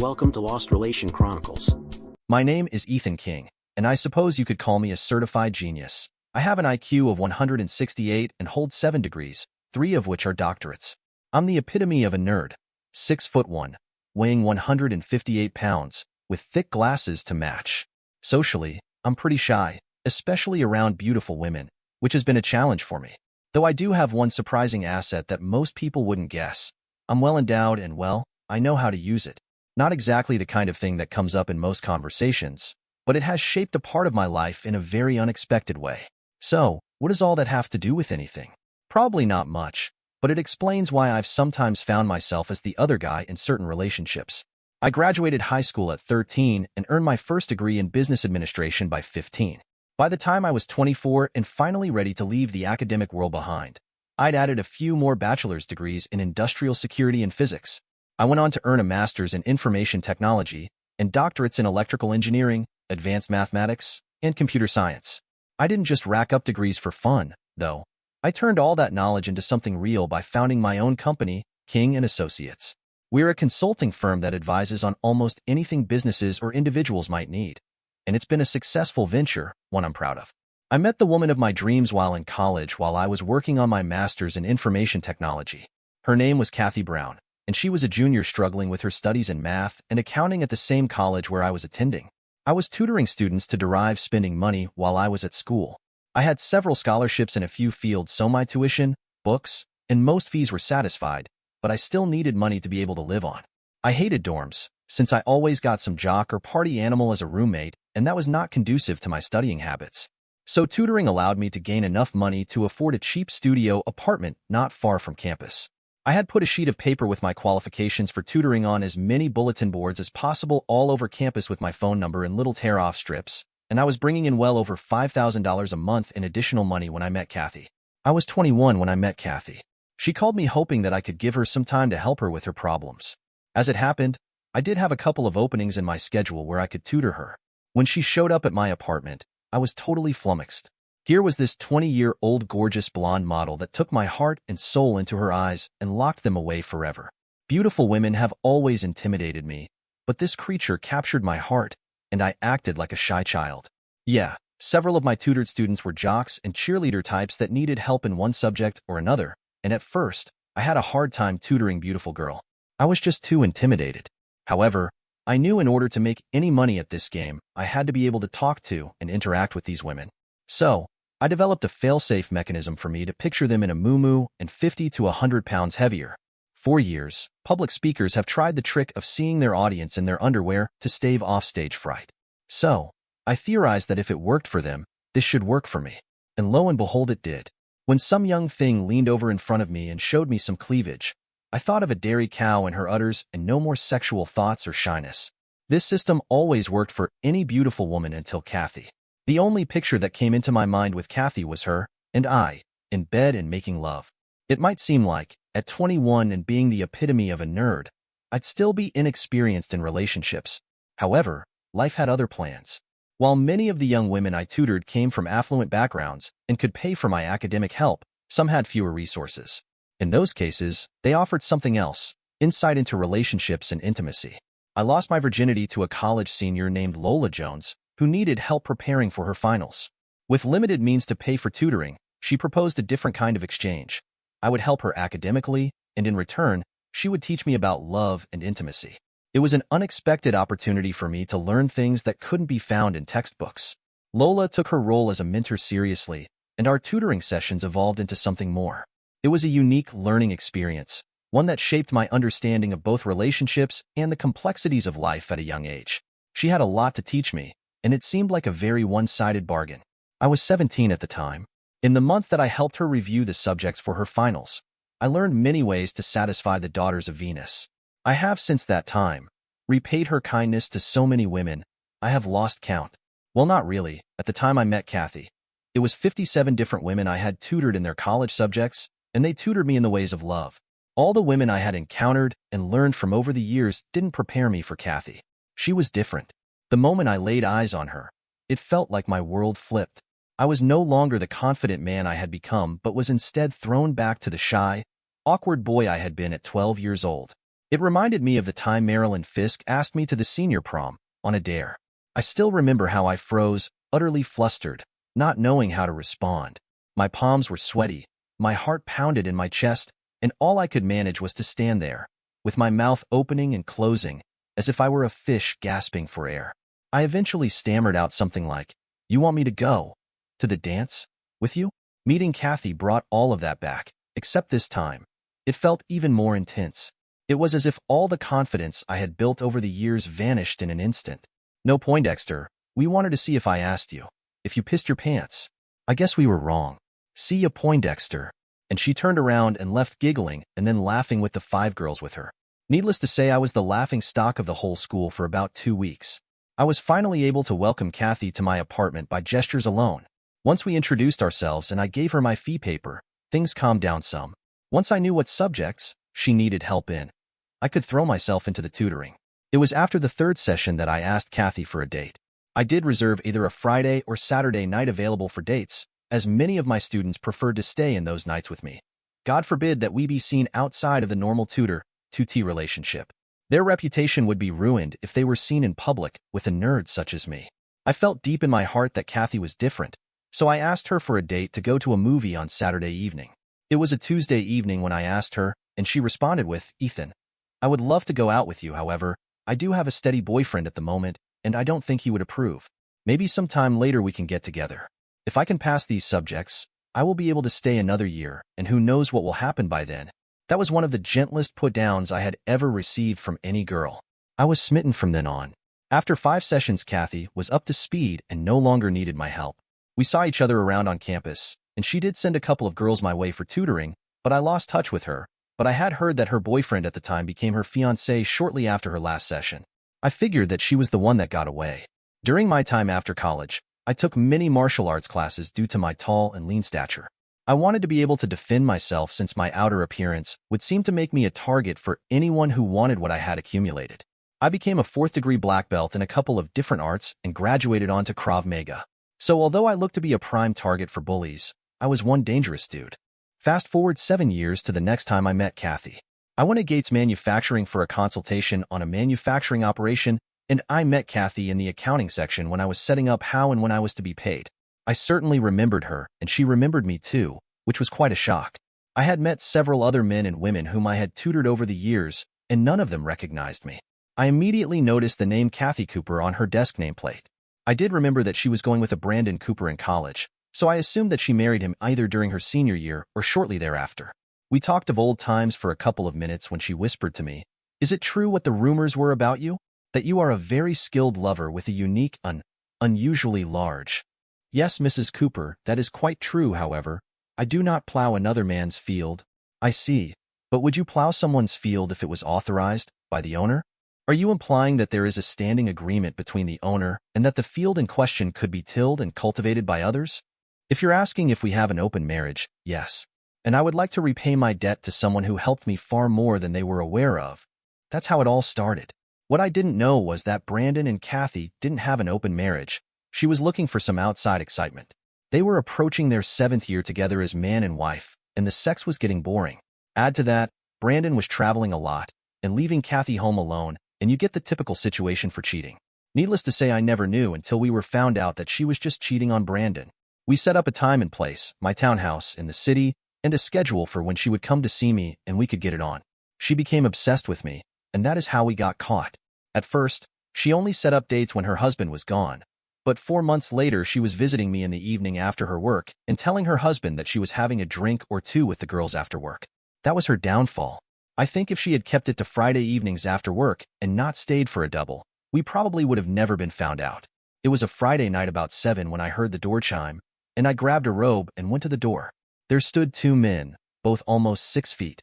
Welcome to Lost Relation Chronicles. My name is Ethan King, and I suppose you could call me a certified genius. I have an IQ of 168 and hold 7 degrees, 3 of which are doctorates. I'm the epitome of a nerd, 6'1", weighing 158 pounds, with thick glasses to match. Socially, I'm pretty shy, especially around beautiful women, which has been a challenge for me. Though I do have one surprising asset that most people wouldn't guess. I'm well endowed and, well, I know how to use it. Not exactly the kind of thing that comes up in most conversations, but it has shaped a part of my life in a very unexpected way. So, what does all that have to do with anything? Probably not much, but it explains why I've sometimes found myself as the other guy in certain relationships. I graduated high school at 13 and earned my first degree in business administration by 15. By the time I was 24 and finally ready to leave the academic world behind, I'd added a few more bachelor's degrees in industrial security and physics. I went on to earn a master's in information technology and doctorates in electrical engineering, advanced mathematics, and computer science. I didn't just rack up degrees for fun, though. I turned all that knowledge into something real by founding my own company, King & Associates. We're a consulting firm that advises on almost anything businesses or individuals might need, and it's been a successful venture, one I'm proud of. I met the woman of my dreams while in college while I was working on my master's in information technology. Her name was Kathy Brown, and she was a junior struggling with her studies in math and accounting at the same college where I was attending. I was tutoring students to derive spending money while I was at school. I had several scholarships in a few fields, so my tuition, books, and most fees were satisfied, but I still needed money to be able to live on. I hated dorms, since I always got some jock or party animal as a roommate, and that was not conducive to my studying habits. So tutoring allowed me to gain enough money to afford a cheap studio apartment not far from campus. I had put a sheet of paper with my qualifications for tutoring on as many bulletin boards as possible all over campus with my phone number and little tear-off strips, and I was bringing in well over $5,000 a month in additional money when I met Kathy. I was 21 when I met Kathy. She called me hoping that I could give her some time to help her with her problems. As it happened, I did have a couple of openings in my schedule where I could tutor her. When she showed up at my apartment, I was totally flummoxed. Here was this 20-year-old gorgeous blonde model that took my heart and soul into her eyes and locked them away forever. Beautiful women have always intimidated me, but this creature captured my heart, and I acted like a shy child. Yeah, several of my tutored students were jocks and cheerleader types that needed help in one subject or another, and at first, I had a hard time tutoring beautiful girl. I was just too intimidated. However, I knew in order to make any money at this game, I had to be able to talk to and interact with these women. So, I developed a fail-safe mechanism for me to picture them in a muumuu and 50 to 100 pounds heavier. For years, public speakers have tried the trick of seeing their audience in their underwear to stave off stage fright. So, I theorized that if it worked for them, this should work for me. And lo and behold, it did. When some young thing leaned over in front of me and showed me some cleavage, I thought of a dairy cow and her udders and no more sexual thoughts or shyness. This system always worked for any beautiful woman until Kathy. The only picture that came into my mind with Kathy was her and I, in bed and making love. It might seem like, at 21 and being the epitome of a nerd, I'd still be inexperienced in relationships. However, life had other plans. While many of the young women I tutored came from affluent backgrounds and could pay for my academic help, some had fewer resources. In those cases, they offered something else, insight into relationships and intimacy. I lost my virginity to a college senior named Lola Jones, who needed help preparing for her finals. With limited means to pay for tutoring, she proposed a different kind of exchange. I would help her academically, and in return, she would teach me about love and intimacy. It was an unexpected opportunity for me to learn things that couldn't be found in textbooks. Lola took her role as a mentor seriously, and our tutoring sessions evolved into something more. It was a unique learning experience, one that shaped my understanding of both relationships and the complexities of life at a young age. She had a lot to teach me, and it seemed like a very one-sided bargain. I was 17 at the time. In the month that I helped her review the subjects for her finals, I learned many ways to satisfy the daughters of Venus. I have since that time repaid her kindness to so many women, I have lost count. Well, not really. At the time I met Kathy, it was 57 different women I had tutored in their college subjects, and they tutored me in the ways of love. All the women I had encountered and learned from over the years didn't prepare me for Kathy. She was different. The moment I laid eyes on her, it felt like my world flipped. I was no longer the confident man I had become, but was instead thrown back to the shy, awkward boy I had been at 12 years old. It reminded me of the time Marilyn Fisk asked me to the senior prom on a dare. I still remember how I froze, utterly flustered, not knowing how to respond. My palms were sweaty, my heart pounded in my chest, and all I could manage was to stand there, with my mouth opening and closing, as if I were a fish gasping for air. I eventually stammered out something like, "You want me to go? To the dance? With you?" Meeting Kathy brought all of that back, except this time. It felt even more intense. It was as if all the confidence I had built over the years vanished in an instant. "No, Poindexter, we wanted to see if I asked you. If you pissed your pants. I guess we were wrong. See ya, Poindexter." And she turned around and left giggling and then laughing with the 5 girls with her. Needless to say, I was the laughing stock of the whole school for about 2 weeks. I was finally able to welcome Kathy to my apartment by gestures alone. Once we introduced ourselves and I gave her my fee paper, things calmed down some. Once I knew what subjects she needed help in, I could throw myself into the tutoring. It was after the 3rd session that I asked Kathy for a date. I did reserve either a Friday or Saturday night available for dates, as many of my students preferred to stay in those nights with me. God forbid that we be seen outside of the normal tutor-tutee relationship. Their reputation would be ruined if they were seen in public with a nerd such as me. I felt deep in my heart that Kathy was different, so I asked her for a date to go to a movie on Saturday evening. It was a Tuesday evening when I asked her, and she responded with, "Ethan, I would love to go out with you, however, I do have a steady boyfriend at the moment, and I don't think he would approve. Maybe sometime later we can get together. If I can pass these subjects, I will be able to stay another year, and who knows what will happen by then." That was one of the gentlest put-downs I had ever received from any girl. I was smitten from then on. After 5 sessions, Kathy was up to speed and no longer needed my help. We saw each other around on campus, and she did send a couple of girls my way for tutoring, but I lost touch with her. But I had heard that her boyfriend at the time became her fiancé shortly after her last session. I figured that she was the one that got away. During my time after college, I took many martial arts classes due to my tall and lean stature. I wanted to be able to defend myself since my outer appearance would seem to make me a target for anyone who wanted what I had accumulated. I became a 4th-degree black belt in a couple of different arts and graduated onto Krav Maga. So although I looked to be a prime target for bullies, I was one dangerous dude. Fast forward 7 years to the next time I met Kathy. I went to Gates Manufacturing for a consultation on a manufacturing operation, and I met Kathy in the accounting section when I was setting up how and when I was to be paid. I certainly remembered her, and she remembered me too, which was quite a shock. I had met several other men and women whom I had tutored over the years, and none of them recognized me. I immediately noticed the name Kathy Cooper on her desk nameplate. I did remember that she was going with a Brandon Cooper in college, so I assumed that she married him either during her senior year or shortly thereafter. We talked of old times for a couple of minutes when she whispered to me, "Is it true what the rumors were about you? That you are a very skilled lover with a unique, unusually large..." "Yes, Mrs. Cooper, that is quite true, however. I do not plow another man's field." "I see. But would you plow someone's field if it was authorized by the owner? Are you implying that there is a standing agreement between the owner and that the field in question could be tilled and cultivated by others?" "If you're asking if we have an open marriage, yes. And I would like to repay my debt to someone who helped me far more than they were aware of. That's how it all started. What I didn't know was that Brandon and Kathy didn't have an open marriage. She was looking for some outside excitement. They were approaching their 7th year together as man and wife, and the sex was getting boring. Add to that, Brandon was traveling a lot and leaving Kathy home alone, and you get the typical situation for cheating. Needless to say, I never knew until we were found out that she was just cheating on Brandon. We set up a time and place, my townhouse in the city, and a schedule for when she would come to see me and we could get it on. She became obsessed with me, and that is how we got caught. At first, she only set up dates when her husband was gone. But 4 months later, she was visiting me in the evening after her work and telling her husband that she was having a drink or two with the girls after work. That was her downfall. I think if she had kept it to Friday evenings after work and not stayed for a double, we probably would have never been found out. It was a Friday night about 7 when I heard the door chime, and I grabbed a robe and went to the door. There stood 2 men, both almost 6 feet.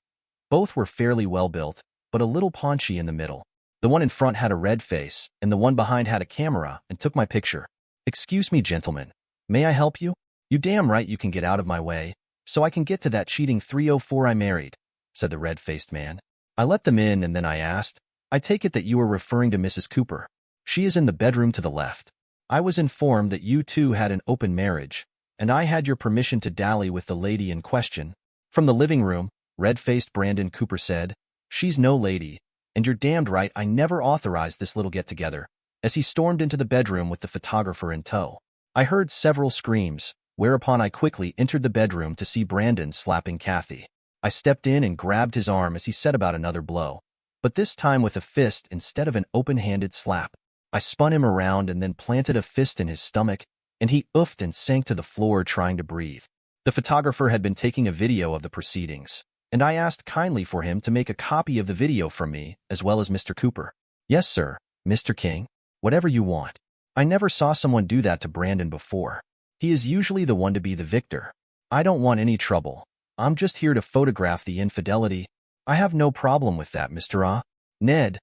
Both were fairly well built, but a little paunchy in the middle. The one in front had a red face, and the one behind had a camera and took my picture. "Excuse me, gentlemen. May I help you?" "You damn right you can get out of my way, so I can get to that cheating 304 I married," said the red-faced man. I let them in, and then I asked, "I take it that you are referring to Mrs. Cooper. She is in the bedroom to the left. I was informed that you two had an open marriage, and I had your permission to dally with the lady in question." From the living room, red-faced Brandon Cooper said, "She's no lady. And you're damned right, I never authorized this little get-together, as he stormed into the bedroom with the photographer in tow. I heard several screams, whereupon I quickly entered the bedroom to see Brandon slapping Kathy. I stepped in and grabbed his arm as he set about another blow, but this time with a fist instead of an open-handed slap. I spun him around and then planted a fist in his stomach, and he oofed and sank to the floor trying to breathe. The photographer had been taking a video of the proceedings, and I asked kindly for him to make a copy of the video from me, as well as Mr. Cooper. Yes, sir, Mr. King. Whatever you want. I never saw someone do that to Brandon before. He is usually the one to be the victor. I don't want any trouble. I'm just here to photograph the infidelity. I have no problem with that, Mr. Ned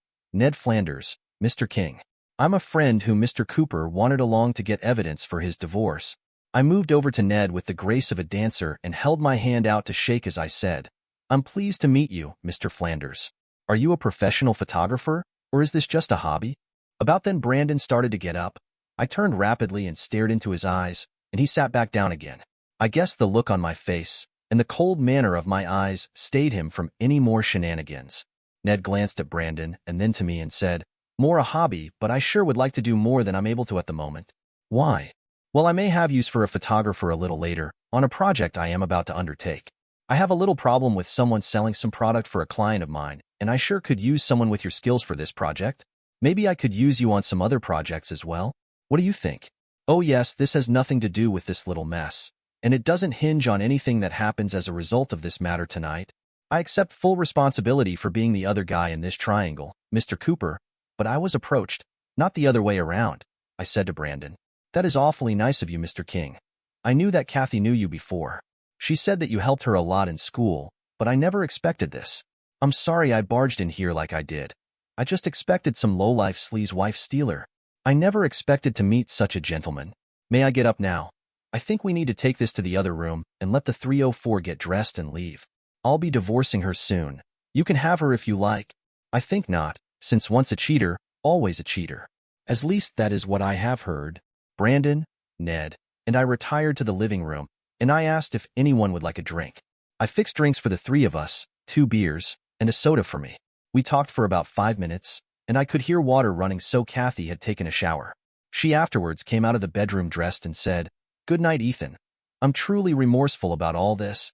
Flanders, Mr. King. I'm a friend who Mr. Cooper wanted along to get evidence for his divorce. I moved over to Ned with the grace of a dancer and held my hand out to shake as I said, I'm pleased to meet you, Mr. Flanders. Are you a professional photographer, or is this just a hobby? About then Brandon started to get up. I turned rapidly and stared into his eyes, and he sat back down again. I guess the look on my face and the cold manner of my eyes stayed him from any more shenanigans. Ned glanced at Brandon and then to me and said, More a hobby, but I sure would like to do more than I'm able to at the moment. Why? Well, I may have use for a photographer a little later, on a project I am about to undertake. I have a little problem with someone selling some product for a client of mine, and I sure could use someone with your skills for this project. Maybe I could use you on some other projects as well. What do you think? Oh yes, this has nothing to do with this little mess, and it doesn't hinge on anything that happens as a result of this matter tonight. I accept full responsibility for being the other guy in this triangle, Mr. Cooper, but I was approached, not the other way around, I said to Brandon. That is awfully nice of you, Mr. King. I knew that Kathy knew you before. She said that you helped her a lot in school, but I never expected this. I'm sorry I barged in here like I did. I just expected some lowlife sleaze wife stealer. I never expected to meet such a gentleman. May I get up now? I think we need to take this to the other room and let the 304 get dressed and leave. I'll be divorcing her soon. You can have her if you like. I think not, since once a cheater, always a cheater. At least that is what I have heard. Brandon, Ned, and I retired to the living room, and I asked if anyone would like a drink. I fixed drinks for the three of us, 2 beers, and a soda for me. We talked for about 5 minutes, and I could hear water running, so Kathy had taken a shower. She afterwards came out of the bedroom dressed and said, Good night, Ethan. I'm truly remorseful about all this.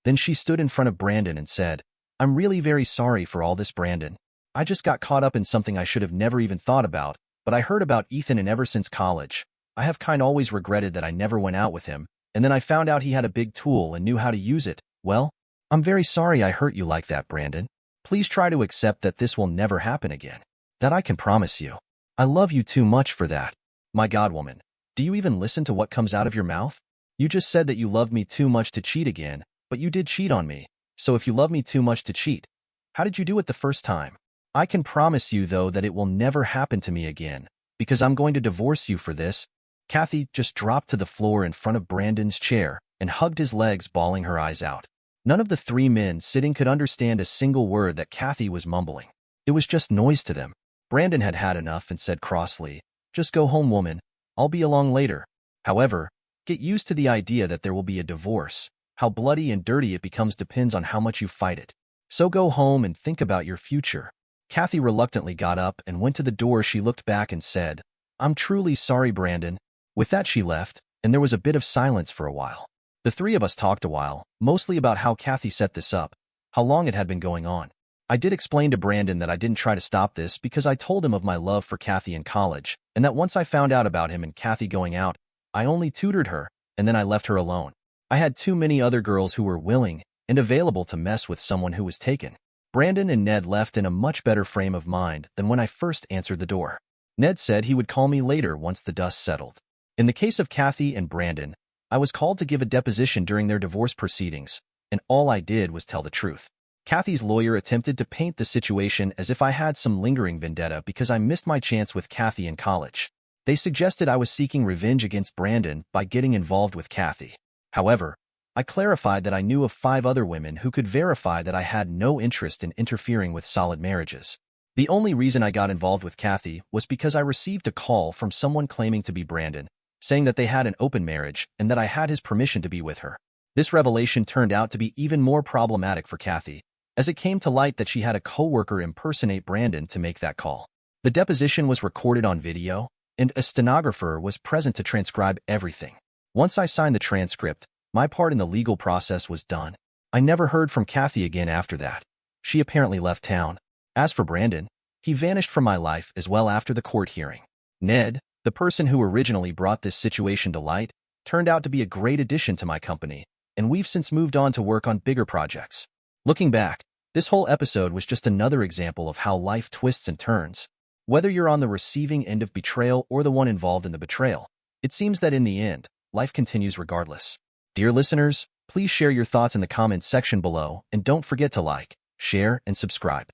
Then she stood in front of Brandon and said, I'm really very sorry for all this, Brandon. I just got caught up in something I should have never even thought about, but I heard about Ethan, and ever since college, I have always regretted that I never went out with him, and then I found out he had a big tool and knew how to use it. Well, I'm very sorry I hurt you like that, Brandon. Please try to accept that this will never happen again. That I can promise you. I love you too much for that. My God, woman, do you even listen to what comes out of your mouth? You just said that you loved me too much to cheat again, but you did cheat on me. So if you love me too much to cheat, how did you do it the first time? I can promise you, though, that it will never happen to me again, because I'm going to divorce you for this. Kathy just dropped to the floor in front of Brandon's chair and hugged his legs, bawling her eyes out. None of the 3 men sitting could understand a single word that Kathy was mumbling. It was just noise to them. Brandon had had enough and said crossly, Just go home, woman. I'll be along later. However, get used to the idea that there will be a divorce. How bloody and dirty it becomes depends on how much you fight it. So go home and think about your future. Kathy reluctantly got up and went to the door. She looked back and said, I'm truly sorry, Brandon. With that she left, and there was a bit of silence for a while. The 3 of us talked a while, mostly about how Kathy set this up, how long it had been going on. I did explain to Brandon that I didn't try to stop this because I told him of my love for Kathy in college, and that once I found out about him and Kathy going out, I only tutored her, and then I left her alone. I had too many other girls who were willing and available to mess with someone who was taken. Brandon and Ned left in a much better frame of mind than when I first answered the door. Ned said he would call me later once the dust settled. In the case of Kathy and Brandon, I was called to give a deposition during their divorce proceedings, and all I did was tell the truth. Kathy's lawyer attempted to paint the situation as if I had some lingering vendetta because I missed my chance with Kathy in college. They suggested I was seeking revenge against Brandon by getting involved with Kathy. However, I clarified that I knew of 5 other women who could verify that I had no interest in interfering with solid marriages. The only reason I got involved with Kathy was because I received a call from someone claiming to be Brandon, saying that they had an open marriage and that I had his permission to be with her. This revelation turned out to be even more problematic for Kathy, as it came to light that she had a coworker impersonate Brandon to make that call. The deposition was recorded on video, and a stenographer was present to transcribe everything. Once I signed the transcript, my part in the legal process was done. I never heard from Kathy again after that. She apparently left town. As for Brandon, he vanished from my life as well after the court hearing. Ned, the person who originally brought this situation to light, turned out to be a great addition to my company, and we've since moved on to work on bigger projects. Looking back, this whole episode was just another example of how life twists and turns. Whether you're on the receiving end of betrayal or the one involved in the betrayal, it seems that in the end, life continues regardless. Dear listeners, please share your thoughts in the comments section below, and don't forget to like, share, and subscribe.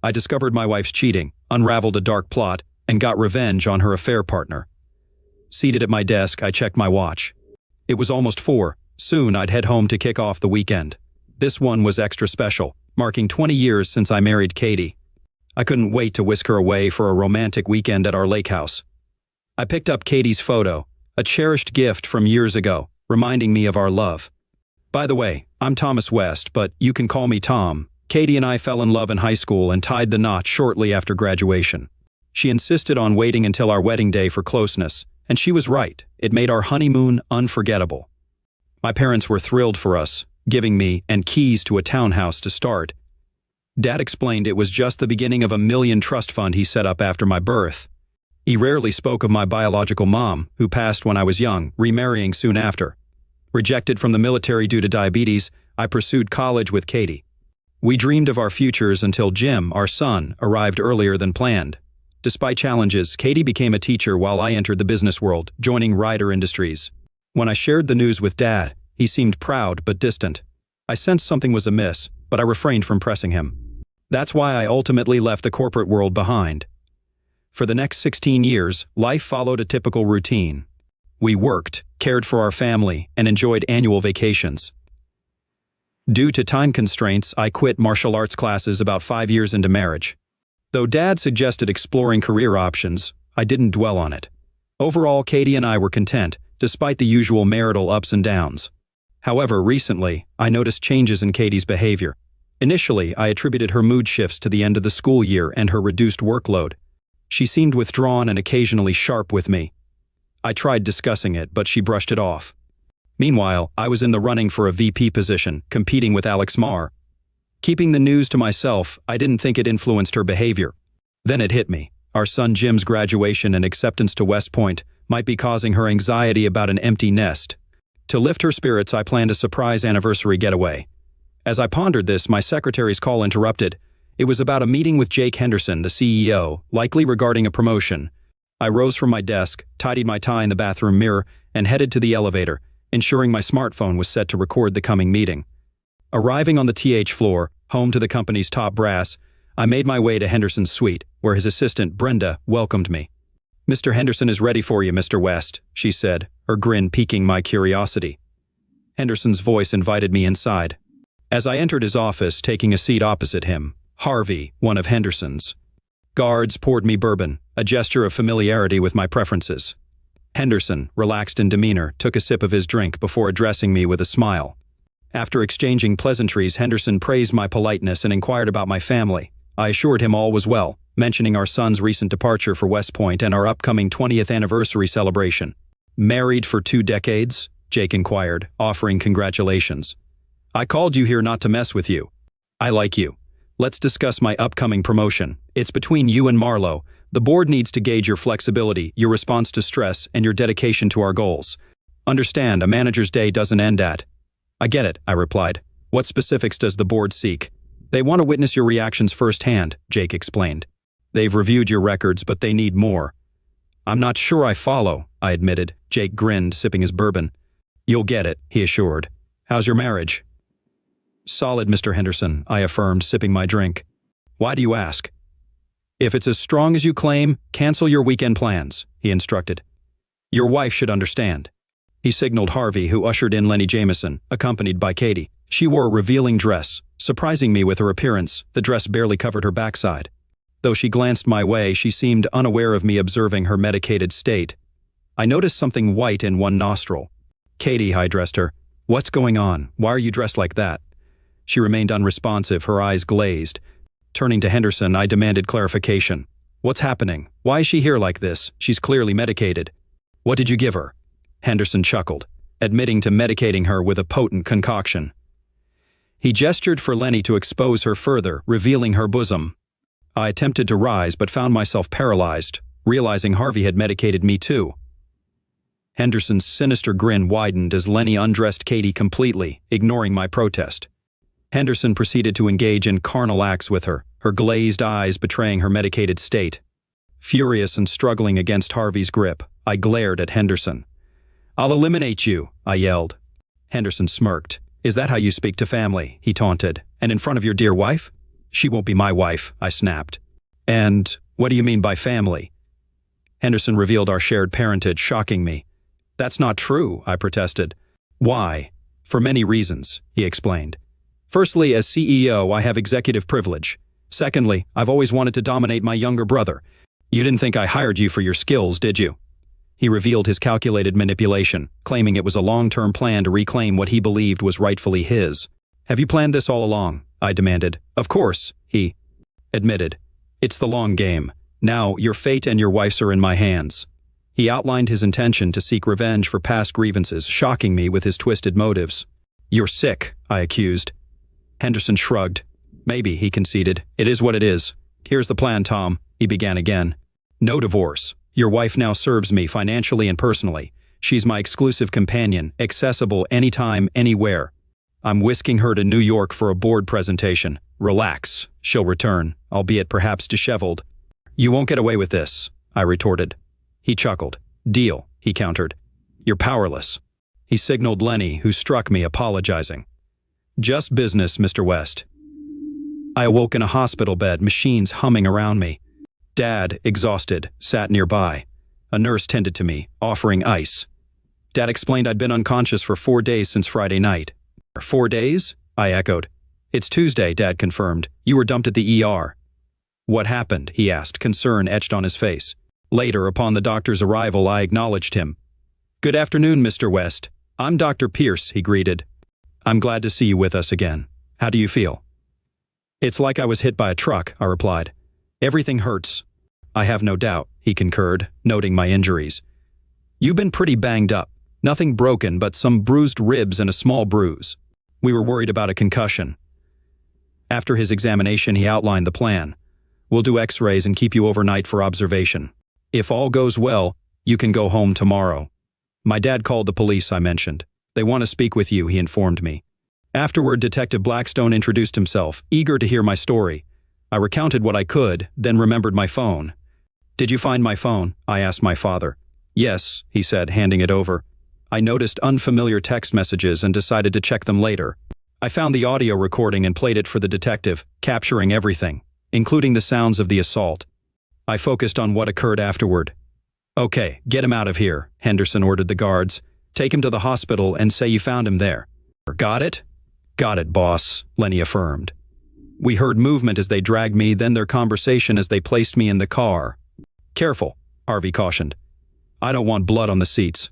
I discovered my wife's cheating, unraveled a dark plot, and got revenge on her affair partner. Seated at my desk, I checked my watch. It was almost 4. Soon I'd head home to kick off the weekend. This one was extra special, marking 20 years since I married Katie. I couldn't wait to whisk her away for a romantic weekend at our lake house. I picked up Katie's photo, a cherished gift from years ago, reminding me of our love. By the way, I'm Thomas West, but you can call me Tom. Katie and I fell in love in high school and tied the knot shortly after graduation. She insisted on waiting until our wedding day for closeness, and she was right. It made our honeymoon unforgettable. My parents were thrilled for us, giving me and keys to a townhouse to start. Dad explained it was just the beginning of a $1 million trust fund he set up after my birth. He rarely spoke of my biological mom, who passed when I was young, remarrying soon after. Rejected from the military due to diabetes, I pursued college with Katie. We dreamed of our futures until Jim, our son, arrived earlier than planned. Despite challenges, Katie became a teacher while I entered the business world, joining Ryder Industries. When I shared the news with Dad, he seemed proud but distant. I sensed something was amiss, but I refrained from pressing him. That's why I ultimately left the corporate world behind. For the next 16 years, life followed a typical routine. We worked, cared for our family, and enjoyed annual vacations. Due to time constraints, I quit martial arts classes about 5 years into marriage. Though Dad suggested exploring career options, I didn't dwell on it. Overall, Katie and I were content, despite the usual marital ups and downs. However, recently, I noticed changes in Katie's behavior. Initially, I attributed her mood shifts to the end of the school year and her reduced workload. She seemed withdrawn and occasionally sharp with me. I tried discussing it, but she brushed it off. Meanwhile, I was in the running for a VP position, competing with Alex Marr. Keeping the news to myself, I didn't think it influenced her behavior. Then it hit me. Our son Jim's graduation and acceptance to West Point might be causing her anxiety about an empty nest. To lift her spirits, I planned a surprise anniversary getaway. As I pondered this, my secretary's call interrupted. It was about a meeting with Jake Henderson, the CEO, likely regarding a promotion. I rose from my desk, tidied my tie in the bathroom mirror, and headed to the elevator, ensuring my smartphone was set to record the coming meeting. Arriving on the TH floor, home to the company's top brass, I made my way to Henderson's suite, where his assistant, Brenda, welcomed me. "Mr. Henderson is ready for you, Mr. West," she said, her grin piquing my curiosity. Henderson's voice invited me inside. As I entered his office, taking a seat opposite him, Harvey, one of Henderson's guards, poured me bourbon, a gesture of familiarity with my preferences. Henderson, relaxed in demeanor, took a sip of his drink before addressing me with a smile. After exchanging pleasantries, Henderson praised my politeness and inquired about my family. I assured him all was well, mentioning our son's recent departure for West Point and our upcoming 20th anniversary celebration. "Married for 2 decades?" Jake inquired, offering congratulations. "I called you here not to mess with you. I like you. Let's discuss my upcoming promotion. It's between you and Marlowe. The board needs to gauge your flexibility, your response to stress, and your dedication to our goals. Understand, a manager's day doesn't end at..." "I get it," I replied. "What specifics does the board seek?" "They want to witness your reactions firsthand," Jake explained. "They've reviewed your records, but they need more." "I'm not sure I follow," I admitted. Jake grinned, sipping his bourbon. "You'll get it," he assured. "How's your marriage?" "Solid, Mr. Henderson," I affirmed, sipping my drink. "Why do you ask?" "If it's as strong as you claim, cancel your weekend plans," he instructed. "Your wife should understand." He signaled Harvey, who ushered in Lenny Jameson, accompanied by Katie. She wore a revealing dress, surprising me with her appearance. The dress barely covered her backside. Though she glanced my way, she seemed unaware of me observing her medicated state. I noticed something white in one nostril. "Katie," I addressed her. "What's going on? Why are you dressed like that?" She remained unresponsive, her eyes glazed. Turning to Henderson, I demanded clarification. "What's happening? Why is she here like this? She's clearly medicated." "What did you give her?" Henderson chuckled, admitting to medicating her with a potent concoction. He gestured for Lenny to expose her further, revealing her bosom. I attempted to rise but found myself paralyzed, realizing Harvey had medicated me too. Henderson's sinister grin widened as Lenny undressed Katie completely, ignoring my protest. Henderson proceeded to engage in carnal acts with her, her glazed eyes betraying her medicated state. Furious and struggling against Harvey's grip, I glared at Henderson. "I'll eliminate you," I yelled. Henderson smirked. "Is that how you speak to family?" he taunted. "And in front of your dear wife?" She won't be my wife, I snapped. And what do you mean by family? Henderson revealed our shared parentage, shocking me. That's not true, I protested. Why? For many reasons, he explained. Firstly, as CEO, I have executive privilege. Secondly, I've always wanted to dominate my younger brother. You didn't think I hired you for your skills, did you? He revealed his calculated manipulation, claiming it was a long-term plan to reclaim what he believed was rightfully his. Have you planned this all along? I demanded. Of course, he admitted. It's the long game. Now, your fate and your wife's are in my hands. He outlined his intention to seek revenge for past grievances, shocking me with his twisted motives. You're sick, I accused. Henderson shrugged. Maybe, he conceded. It is what it is. Here's the plan, Tom, he began again. No divorce. Your wife now serves me financially and personally. She's my exclusive companion, accessible anytime, anywhere. I'm whisking her to New York for a board presentation. Relax. She'll return, albeit perhaps disheveled. You won't get away with this, I retorted. He chuckled. Deal, he countered. You're powerless. He signaled Lenny, who struck me, apologizing. Just business, Mr. West. I awoke in a hospital bed, machines humming around me. Dad, exhausted, sat nearby. A nurse tended to me, offering ice. Dad explained I'd been unconscious for 4 days since Friday night. 4 days? I echoed. It's Tuesday, Dad confirmed. You were dumped at the ER. What happened? He asked, concern etched on his face. Later, upon the doctor's arrival, I acknowledged him. Good afternoon, Mr. West. I'm Dr. Pierce, he greeted. I'm glad to see you with us again. How do you feel? It's like I was hit by a truck, I replied. Everything hurts. I have no doubt, he concurred, noting my injuries. You've been pretty banged up. Nothing broken, but some bruised ribs and a small bruise. We were worried about a concussion. After his examination, he outlined the plan. We'll do x-rays and keep you overnight for observation. If all goes well, you can go home tomorrow. My dad called the police, I mentioned. They want to speak with you, he informed me. Afterward, Detective Blackstone introduced himself, eager to hear my story. I recounted what I could, then remembered my phone. Did you find my phone? I asked my father. Yes, he said, handing it over. I noticed unfamiliar text messages and decided to check them later. I found the audio recording and played it for the detective, capturing everything, including the sounds of the assault. I focused on what occurred afterward. Okay, get him out of here, Henderson ordered the guards. Take him to the hospital and say you found him there. Got it? Got it, boss, Lenny affirmed. We heard movement as they dragged me, then their conversation as they placed me in the car. Careful, Harvey cautioned. I don't want blood on the seats.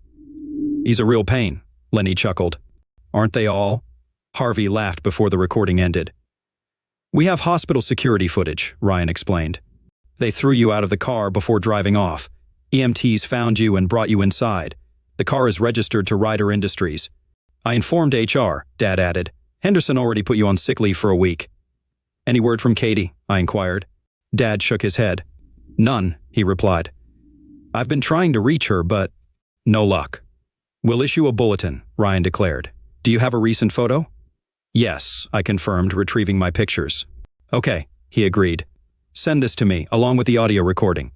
He's a real pain, Lenny chuckled. Aren't they all? Harvey laughed before the recording ended. We have hospital security footage, Ryan explained. They threw you out of the car before driving off. EMTs found you and brought you inside. The car is registered to Ryder Industries. I informed HR, Dad added. Henderson already put you on sick leave for a week. Any word from Katie? I inquired. Dad shook his head. None, he replied. I've been trying to reach her, but no luck. We'll issue a bulletin, Ryan declared. Do you have a recent photo? Yes, I confirmed, retrieving my pictures. Okay, he agreed. Send this to me, along with the audio recording.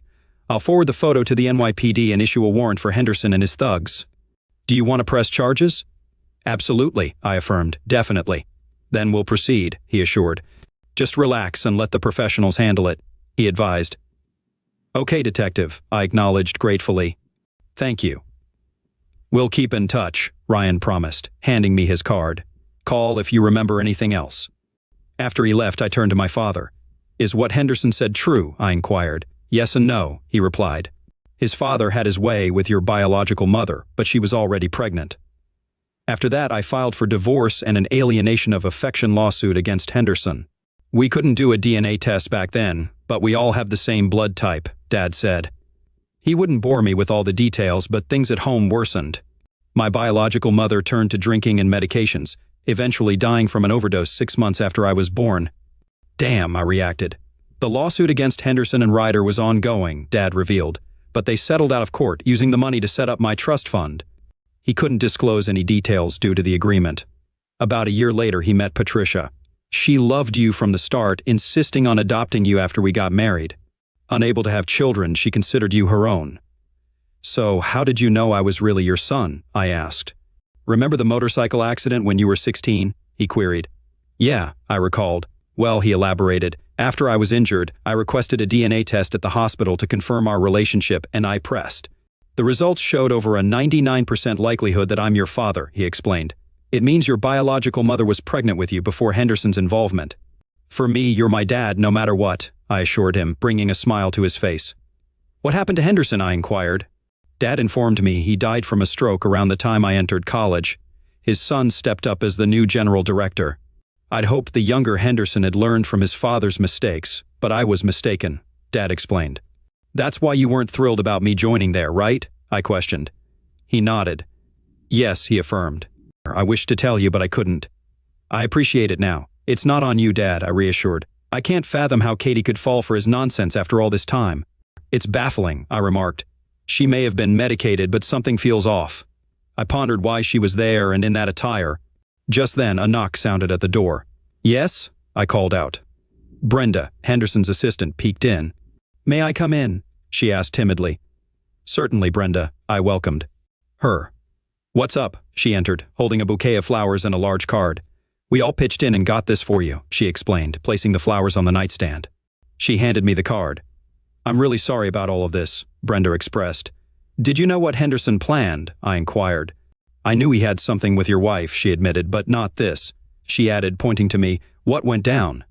I'll forward the photo to the NYPD and issue a warrant for Henderson and his thugs. Do you want to press charges? Absolutely, I affirmed. Definitely. Then we'll proceed, he assured. Just relax and let the professionals handle it, he advised. Okay, Detective, I acknowledged gratefully. Thank you. We'll keep in touch, Ryan promised, handing me his card. Call if you remember anything else. After he left, I turned to my father. Is what Henderson said true? I inquired. Yes and no, he replied. His father had his way with your biological mother, but she was already pregnant. After that, I filed for divorce and an alienation of affection lawsuit against Henderson. We couldn't do a DNA test back then, but we all have the same blood type, Dad said. He wouldn't bore me with all the details, but things at home worsened. My biological mother turned to drinking and medications, eventually dying from an overdose 6 months after I was born. Damn, I reacted. The lawsuit against Henderson and Ryder was ongoing, Dad revealed, but they settled out of court using the money to set up my trust fund. He couldn't disclose any details due to the agreement. About a year later, he met Patricia. She loved you from the start, insisting on adopting you after we got married. Unable to have children, she considered you her own. So, how did you know I was really your son? I asked. Remember the motorcycle accident when you were 16? He queried. Yeah, I recalled. Well, he elaborated, after I was injured, I requested a DNA test at the hospital to confirm our relationship, and I pressed. The results showed over a 99% likelihood that I'm your father, he explained. It means your biological mother was pregnant with you before Henderson's involvement. For me, you're my dad, no matter what, I assured him, bringing a smile to his face. What happened to Henderson, I inquired. Dad informed me he died from a stroke around the time I entered college. His son stepped up as the new general director. I'd hoped the younger Henderson had learned from his father's mistakes, but I was mistaken, Dad explained. That's why you weren't thrilled about me joining there, right? I questioned. He nodded. Yes, he affirmed. I wished to tell you, but I couldn't. I appreciate it now. It's not on you, Dad, I reassured. I can't fathom how Katie could fall for his nonsense after all this time. It's baffling, I remarked. She may have been medicated, but something feels off. I pondered why she was there and in that attire. Just then, a knock sounded at the door. Yes? I called out. Brenda, Henderson's assistant, peeked in. May I come in? She asked timidly. Certainly, Brenda, I welcomed her. What's up? She entered, holding a bouquet of flowers and a large card. We all pitched in and got this for you, she explained, placing the flowers on the nightstand. She handed me the card. I'm really sorry about all of this, Brenda expressed. Did you know what Henderson planned? I inquired. I knew he had something with your wife, she admitted, but not this. She added, pointing to me, what went down?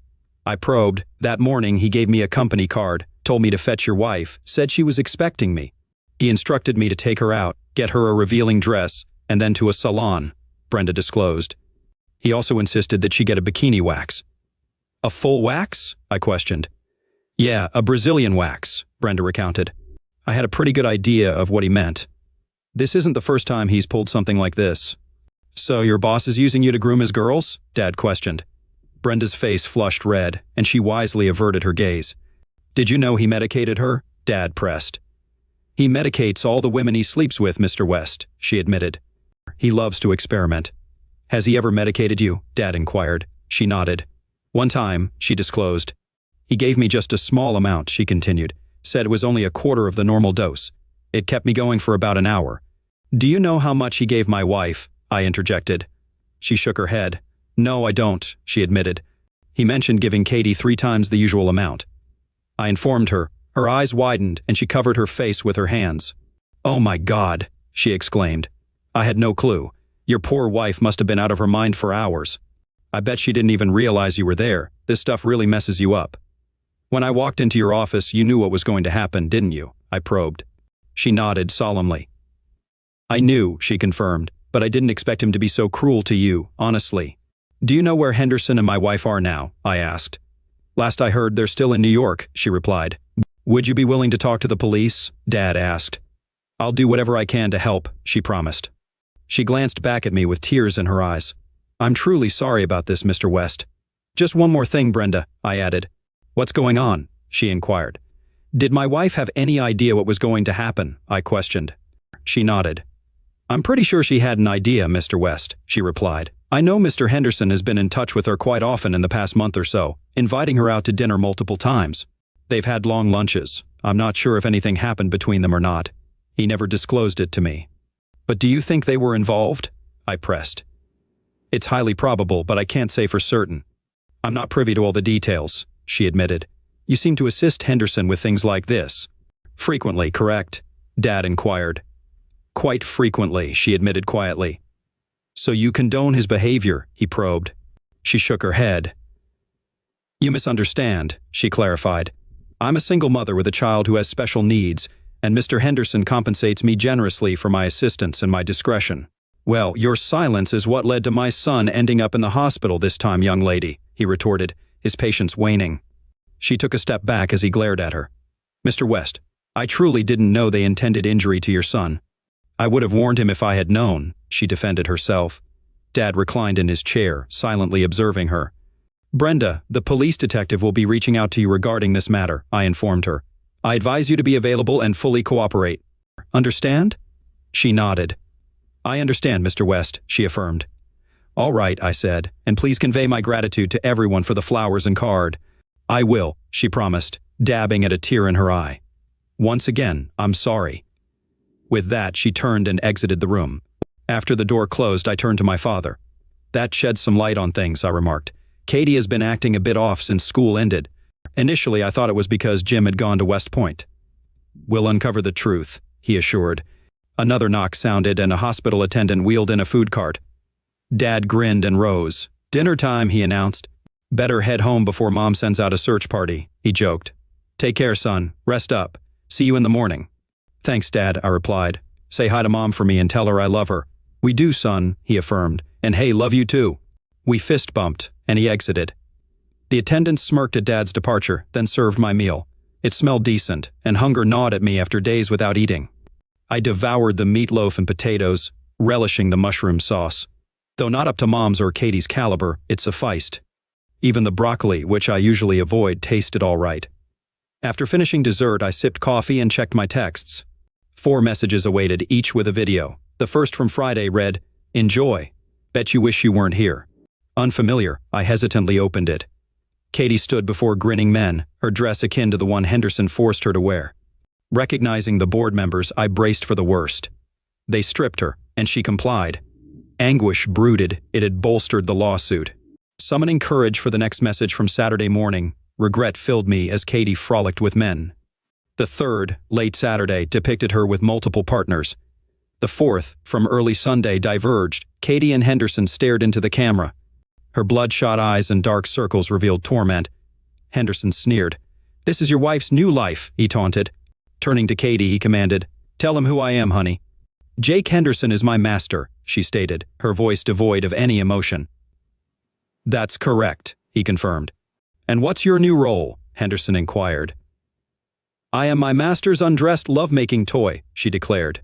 I probed. That morning he gave me a company card, told me to fetch your wife, said she was expecting me. He instructed me to take her out, get her a revealing dress, and then to a salon, Brenda disclosed. He also insisted that she get a bikini wax. A full wax? I questioned. Yeah, a Brazilian wax, Brenda recounted. I had a pretty good idea of what he meant. This isn't the first time he's pulled something like this. So your boss is using you to groom his girls? Dad questioned. Brenda's face flushed red, and she wisely averted her gaze. Did you know he medicated her? Dad pressed. He medicates all the women he sleeps with, Mr. West, she admitted. He loves to experiment. Has he ever medicated you? Dad inquired. She nodded. One time, she disclosed. He gave me just a small amount, she continued. Said it was only a quarter of the normal dose. It kept me going for about an hour. Do you know how much he gave my wife? I interjected. She shook her head. No, I don't, she admitted. He mentioned giving Katie 3 times the usual amount. I informed her. Her eyes widened, and she covered her face with her hands. Oh my God, she exclaimed. I had no clue. Your poor wife must have been out of her mind for hours. I bet she didn't even realize you were there. This stuff really messes you up. When I walked into your office, you knew what was going to happen, didn't you? I probed. She nodded solemnly. I knew, she confirmed, but I didn't expect him to be so cruel to you, honestly. Do you know where Henderson and my wife are now? I asked. Last I heard, they're still in New York, she replied. Would you be willing to talk to the police? Dad asked. I'll do whatever I can to help, she promised. She glanced back at me with tears in her eyes. I'm truly sorry about this, Mr. West. Just one more thing, Brenda, I added. What's going on? She inquired. Did my wife have any idea what was going to happen? I questioned. She nodded. I'm pretty sure she had an idea, Mr. West, she replied. I know Mr. Henderson has been in touch with her quite often in the past month or so, inviting her out to dinner multiple times. They've had long lunches. I'm not sure if anything happened between them or not. He never disclosed it to me. But do you think they were involved? I pressed. It's highly probable, but I can't say for certain. I'm not privy to all the details, she admitted. You seem to assist Henderson with things like this. Frequently, correct? Dad inquired. Quite frequently, she admitted quietly. So you condone his behavior, he probed. She shook her head. You misunderstand, she clarified. I'm a single mother with a child who has special needs, and Mr. Henderson compensates me generously for my assistance and my discretion. Well, your silence is what led to my son ending up in the hospital this time, young lady, he retorted, his patience waning. She took a step back as he glared at her. Mr. West, I truly didn't know they intended injury to your son. I would have warned him if I had known, she defended herself. Dad reclined in his chair, silently observing her. Brenda, the police detective will be reaching out to you regarding this matter, I informed her. I advise you to be available and fully cooperate. Understand? She nodded. I understand, Mr. West, she affirmed. All right, I said, and please convey my gratitude to everyone for the flowers and card. I will, she promised, dabbing at a tear in her eye. Once again, I'm sorry. With that, she turned and exited the room. After the door closed, I turned to my father. That sheds some light on things, I remarked. Katie has been acting a bit off since school ended. Initially, I thought it was because Jim had gone to West Point. We'll uncover the truth, he assured. Another knock sounded and a hospital attendant wheeled in a food cart. Dad grinned and rose. Dinner time, he announced. Better head home before Mom sends out a search party, he joked. Take care, son. Rest up. See you in the morning. Thanks, Dad, I replied. Say hi to Mom for me and tell her I love her. We do, son, he affirmed. And hey, love you too. We fist bumped, and he exited. The attendant smirked at Dad's departure, then served my meal. It smelled decent, and hunger gnawed at me after days without eating. I devoured the meatloaf and potatoes, relishing the mushroom sauce. Though not up to Mom's or Katie's caliber, it sufficed. Even the broccoli, which I usually avoid, tasted all right. After finishing dessert, I sipped coffee and checked my texts. 4 messages awaited, each with a video. The first from Friday read, "Enjoy. Bet you wish you weren't here." Unfamiliar, I hesitantly opened it. Katie stood before grinning men, her dress akin to the one Henderson forced her to wear. Recognizing the board members, I braced for the worst. They stripped her, and she complied. Anguish brooded, it had bolstered the lawsuit. Summoning courage for the next message from Saturday morning, regret filled me as Katie frolicked with men. The third, late Saturday, depicted her with multiple partners. The fourth, from early Sunday, diverged. Katie and Henderson stared into the camera. Her bloodshot eyes and dark circles revealed torment. Henderson sneered. "This is your wife's new life," he taunted. Turning to Katie, he commanded, "Tell him who I am, honey." "Jake Henderson is my master," she stated, her voice devoid of any emotion. "That's correct," he confirmed. "And what's your new role?" Henderson inquired. "I am my master's undressed lovemaking toy," she declared.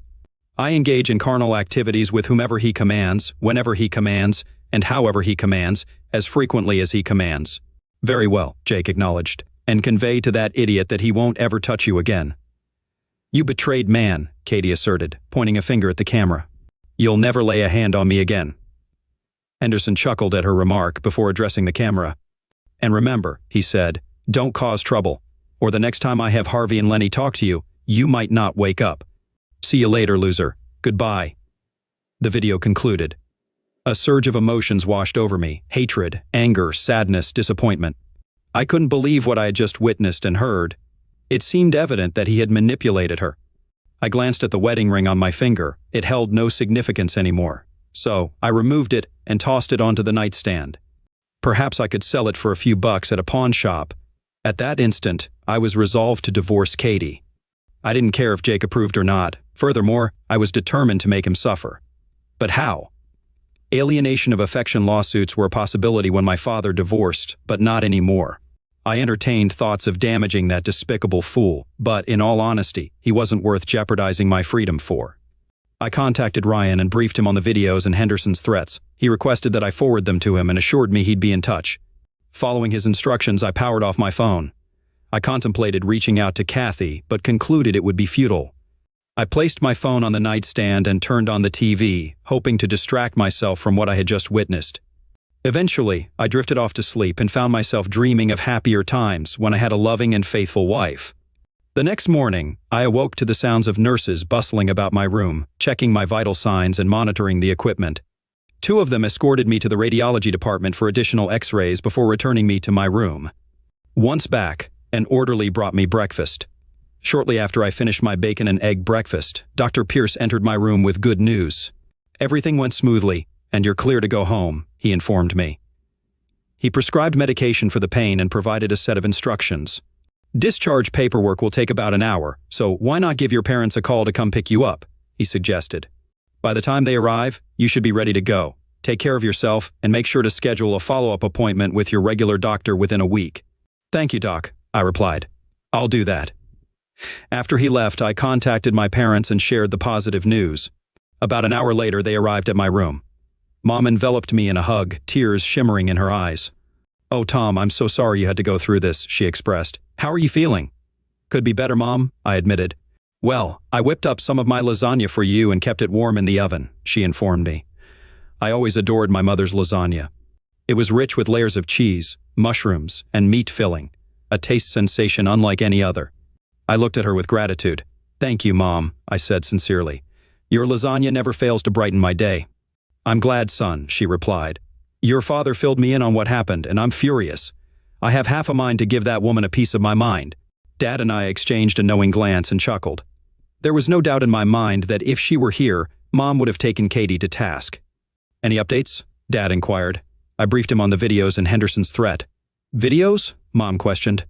"I engage in carnal activities with whomever he commands, whenever he commands, and however he commands, as frequently as he commands." "Very well," Jake acknowledged, "and convey to that idiot that he won't ever touch you again." "You betrayed man," Katie asserted, pointing a finger at the camera. "You'll never lay a hand on me again." Henderson chuckled at her remark before addressing the camera. "And remember," he said, "don't cause trouble, or the next time I have Harvey and Lenny talk to you, you might not wake up. See you later, loser. Goodbye." The video concluded. A surge of emotions washed over me, hatred, anger, sadness, disappointment. I couldn't believe what I had just witnessed and heard. It seemed evident that he had manipulated her. I glanced at the wedding ring on my finger. It held no significance anymore. So I removed it and tossed it onto the nightstand. Perhaps I could sell it for a few bucks at a pawn shop. At that instant, I was resolved to divorce Katie. I didn't care if Jake approved or not. Furthermore, I was determined to make him suffer. But how? Alienation of affection lawsuits were a possibility when my father divorced, but not anymore. I entertained thoughts of damaging that despicable fool, but in all honesty, he wasn't worth jeopardizing my freedom for. I contacted Ryan and briefed him on the videos and Henderson's threats. He requested that I forward them to him and assured me he'd be in touch. Following his instructions, I powered off my phone. I contemplated reaching out to Kathy, but concluded it would be futile. I placed my phone on the nightstand and turned on the TV, hoping to distract myself from what I had just witnessed. Eventually, I drifted off to sleep and found myself dreaming of happier times when I had a loving and faithful wife. The next morning, I awoke to the sounds of nurses bustling about my room, checking my vital signs and monitoring the equipment. 2 of them escorted me to the radiology department for additional x-rays before returning me to my room. Once back, an orderly brought me breakfast. Shortly after I finished my bacon and egg breakfast, Dr. Pierce entered my room with good news. "Everything went smoothly, and you're clear to go home," he informed me. He prescribed medication for the pain and provided a set of instructions. "Discharge paperwork will take about an hour, so why not give your parents a call to come pick you up?" he suggested. "By the time they arrive, you should be ready to go. Take care of yourself and make sure to schedule a follow-up appointment with your regular doctor within a week." "Thank you, Doc," I replied. "I'll do that." After he left, I contacted my parents and shared the positive news. About an hour later, they arrived at my room. Mom enveloped me in a hug, tears shimmering in her eyes. "Oh, Tom, I'm so sorry you had to go through this," she expressed. "How are you feeling?" "Could be better, Mom," I admitted. "Well, I whipped up some of my lasagna for you and kept it warm in the oven," she informed me. I always adored my mother's lasagna. It was rich with layers of cheese, mushrooms, and meat filling, a taste sensation unlike any other. I looked at her with gratitude. "Thank you, Mom," I said sincerely. "Your lasagna never fails to brighten my day." "I'm glad, son," she replied. Your father filled me in on what happened, and I'm furious. I have half a mind to give that woman a piece of my mind. Dad and I exchanged a knowing glance and chuckled. There was no doubt in my mind that if she were here, Mom would have taken Katie to task. Any updates? Dad inquired. I briefed him on the videos and Henderson's threat. Videos? Mom questioned.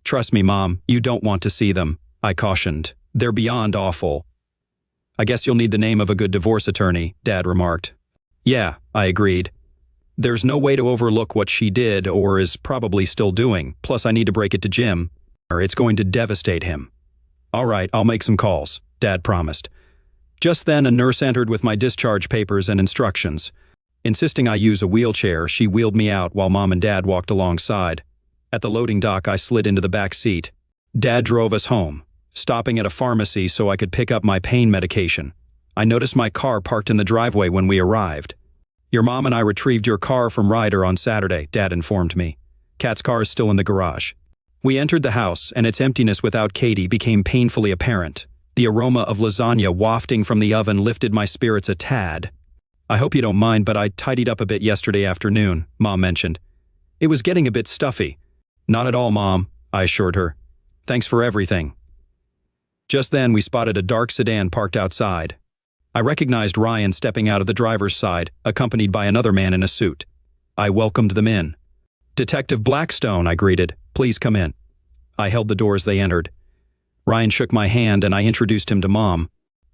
Trust me, Mom, you don't want to see them, I cautioned. They're beyond awful. I guess you'll need the name of a good divorce attorney, Dad remarked. Yeah, I agreed. There's no way to overlook what she did or is probably still doing, plus I need to break it to Jim, or it's going to devastate him. All right, I'll make some calls, Dad promised. Just then, a nurse entered with my discharge papers and instructions. Insisting I use a wheelchair, she wheeled me out while Mom and Dad walked alongside. At the loading dock, I slid into the back seat. Dad drove us home, stopping at a pharmacy so I could pick up my pain medication. I noticed my car parked in the driveway when we arrived. Your mom and I retrieved your car from Ryder on Saturday, Dad informed me. Kat's car is still in the garage. We entered the house, and its emptiness without Katie became painfully apparent. The aroma of lasagna wafting from the oven lifted my spirits a tad. I hope you don't mind, but I tidied up a bit yesterday afternoon, Mom mentioned. It was getting a bit stuffy. Not at all, Mom, I assured her. Thanks for everything. Just then, we spotted a dark sedan parked outside. I recognized Ryan stepping out of the driver's side, accompanied by another man in a suit. I welcomed them in. Detective Blackstone, I greeted. Please come in. I held the door as they entered. Ryan shook my hand and I introduced him to Mom.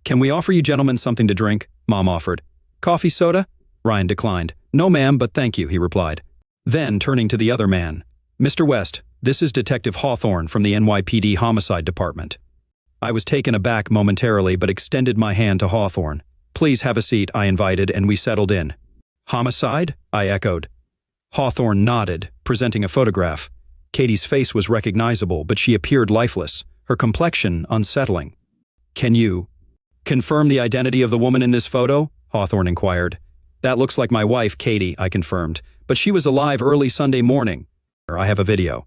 Can we offer you gentlemen something to drink? Mom offered. Coffee soda? Ryan declined. No, ma'am, but thank you, he replied. Then, turning to the other man. Mr. West, this is Detective Hawthorne from the NYPD Homicide Department. I was taken aback momentarily but extended my hand to Hawthorne. Please have a seat, I invited, and we settled in. Homicide? I echoed. Hawthorne nodded, presenting a photograph. Katie's face was recognizable, but she appeared lifeless, her complexion unsettling. Can you confirm the identity of the woman in this photo? Hawthorne inquired. That looks like my wife, Katie, I confirmed, but she was alive early Sunday morning. I have a video.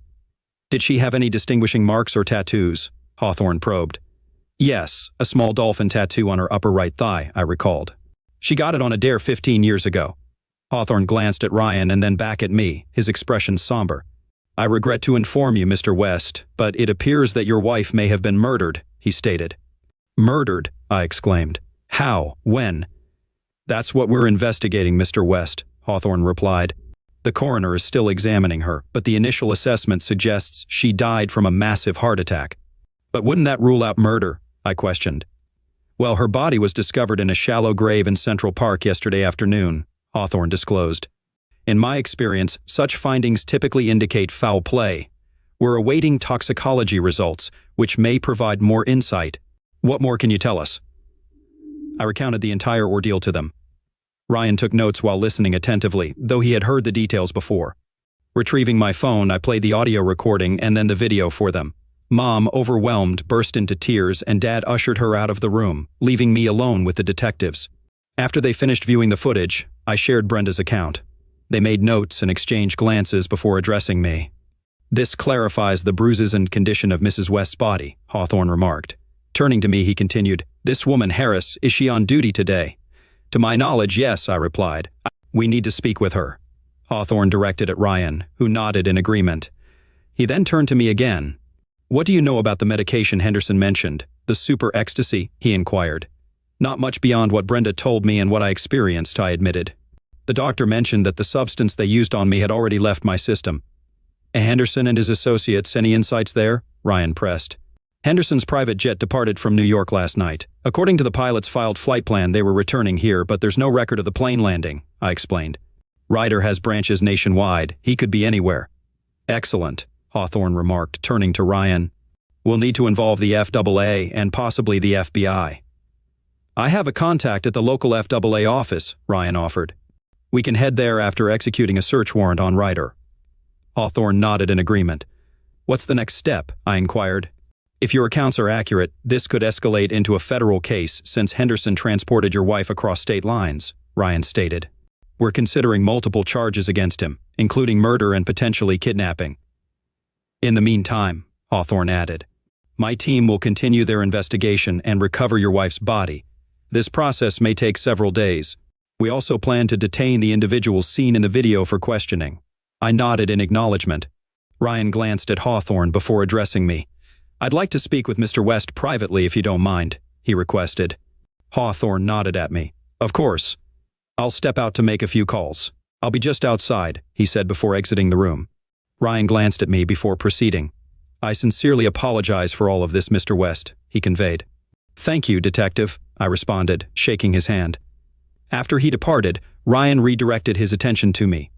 Did she have any distinguishing marks or tattoos? Hawthorne probed. Yes, a small dolphin tattoo on her upper right thigh, I recalled. She got it on a dare 15 years ago. Hawthorne glanced at Ryan and then back at me, his expression somber. I regret to inform you, Mr. West, but it appears that your wife may have been murdered, he stated. Murdered? I exclaimed. How? When? That's what we're investigating, Mr. West, Hawthorne replied. The coroner is still examining her, but the initial assessment suggests she died from a massive heart attack. But wouldn't that rule out murder? I questioned. Well, her body was discovered in a shallow grave in Central Park yesterday afternoon, Hawthorne disclosed. In my experience, such findings typically indicate foul play. We're awaiting toxicology results, which may provide more insight. What more can you tell us? I recounted the entire ordeal to them. Ryan took notes while listening attentively, though he had heard the details before. Retrieving my phone, I played the audio recording and then the video for them. Mom, overwhelmed, burst into tears and Dad ushered her out of the room, leaving me alone with the detectives. After they finished viewing the footage, I shared Brenda's account. They made notes and exchanged glances before addressing me. This clarifies the bruises and condition of Mrs. West's body, Hawthorne remarked. Turning to me, he continued, This woman, Harris, is she on duty today? To my knowledge, yes, I replied. We need to speak with her. Hawthorne directed at Ryan, who nodded in agreement. He then turned to me again. What do you know about the medication Henderson mentioned, the super ecstasy? He inquired. Not much beyond what Brenda told me and what I experienced, I admitted. The doctor mentioned that the substance they used on me had already left my system. Henderson and his associates, any insights there? Ryan pressed. Henderson's private jet departed from New York last night. According to the pilot's filed flight plan, they were returning here, but there's no record of the plane landing, I explained. Ryder has branches nationwide. He could be anywhere. Excellent, Hawthorne remarked, turning to Ryan. We'll need to involve the FAA and possibly the FBI. I have a contact at the local FAA office, Ryan offered. We can head there after executing a search warrant on Ryder. Hawthorne nodded in agreement. What's the next step? I inquired. If your accounts are accurate, this could escalate into a federal case since Henderson transported your wife across state lines, Ryan stated. We're considering multiple charges against him, including murder and potentially kidnapping. In the meantime, Hawthorne added, my team will continue their investigation and recover your wife's body. This process may take several days. We also plan to detain the individuals seen in the video for questioning. I nodded in acknowledgement. Ryan glanced at Hawthorne before addressing me. I'd like to speak with Mr. West privately if you don't mind, he requested. Hawthorne nodded at me. Of course. I'll step out to make a few calls. I'll be just outside, he said before exiting the room. Ryan glanced at me before proceeding. I sincerely apologize for all of this, Mr. West, he conveyed. Thank you, Detective, I responded, shaking his hand. After he departed, Ryan redirected his attention to me.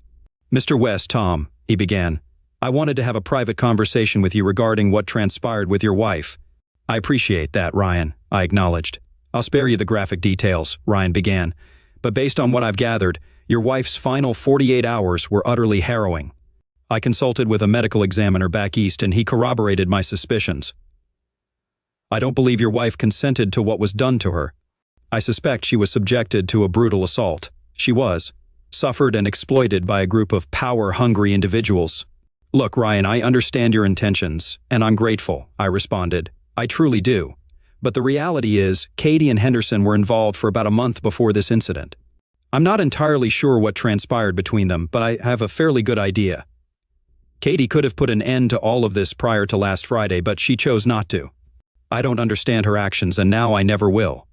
Mr. West, Tom, he began, I wanted to have a private conversation with you regarding what transpired with your wife. I appreciate that, Ryan, I acknowledged. I'll spare you the graphic details, Ryan began, but based on what I've gathered, your wife's final 48 hours were utterly harrowing. I consulted with a medical examiner back east and he corroborated my suspicions. I don't believe your wife consented to what was done to her. I suspect she was subjected to a brutal assault. She was, suffered and exploited by a group of power-hungry individuals. Look, Ryan, I understand your intentions, and I'm grateful, I responded. I truly do. But the reality is, Katie and Henderson were involved for about a month before this incident. I'm not entirely sure what transpired between them, but I have a fairly good idea. Katie could have put an end to all of this prior to last Friday, but she chose not to. I don't understand her actions, and now I never will.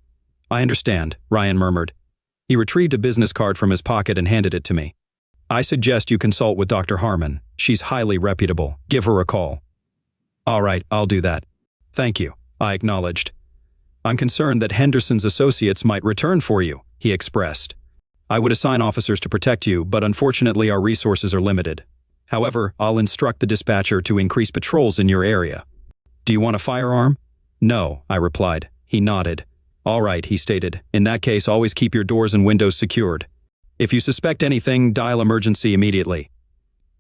I understand, Ryan murmured. He retrieved a business card from his pocket and handed it to me. I suggest you consult with Dr. Harmon. She's highly reputable. Give her a call. All right, I'll do that. Thank you, I acknowledged. I'm concerned that Henderson's associates might return for you, he expressed. I would assign officers to protect you, but unfortunately our resources are limited. However, I'll instruct the dispatcher to increase patrols in your area. Do you want a firearm? No, I replied. He nodded. All right, he stated. In that case, always keep your doors and windows secured. If you suspect anything, dial emergency immediately.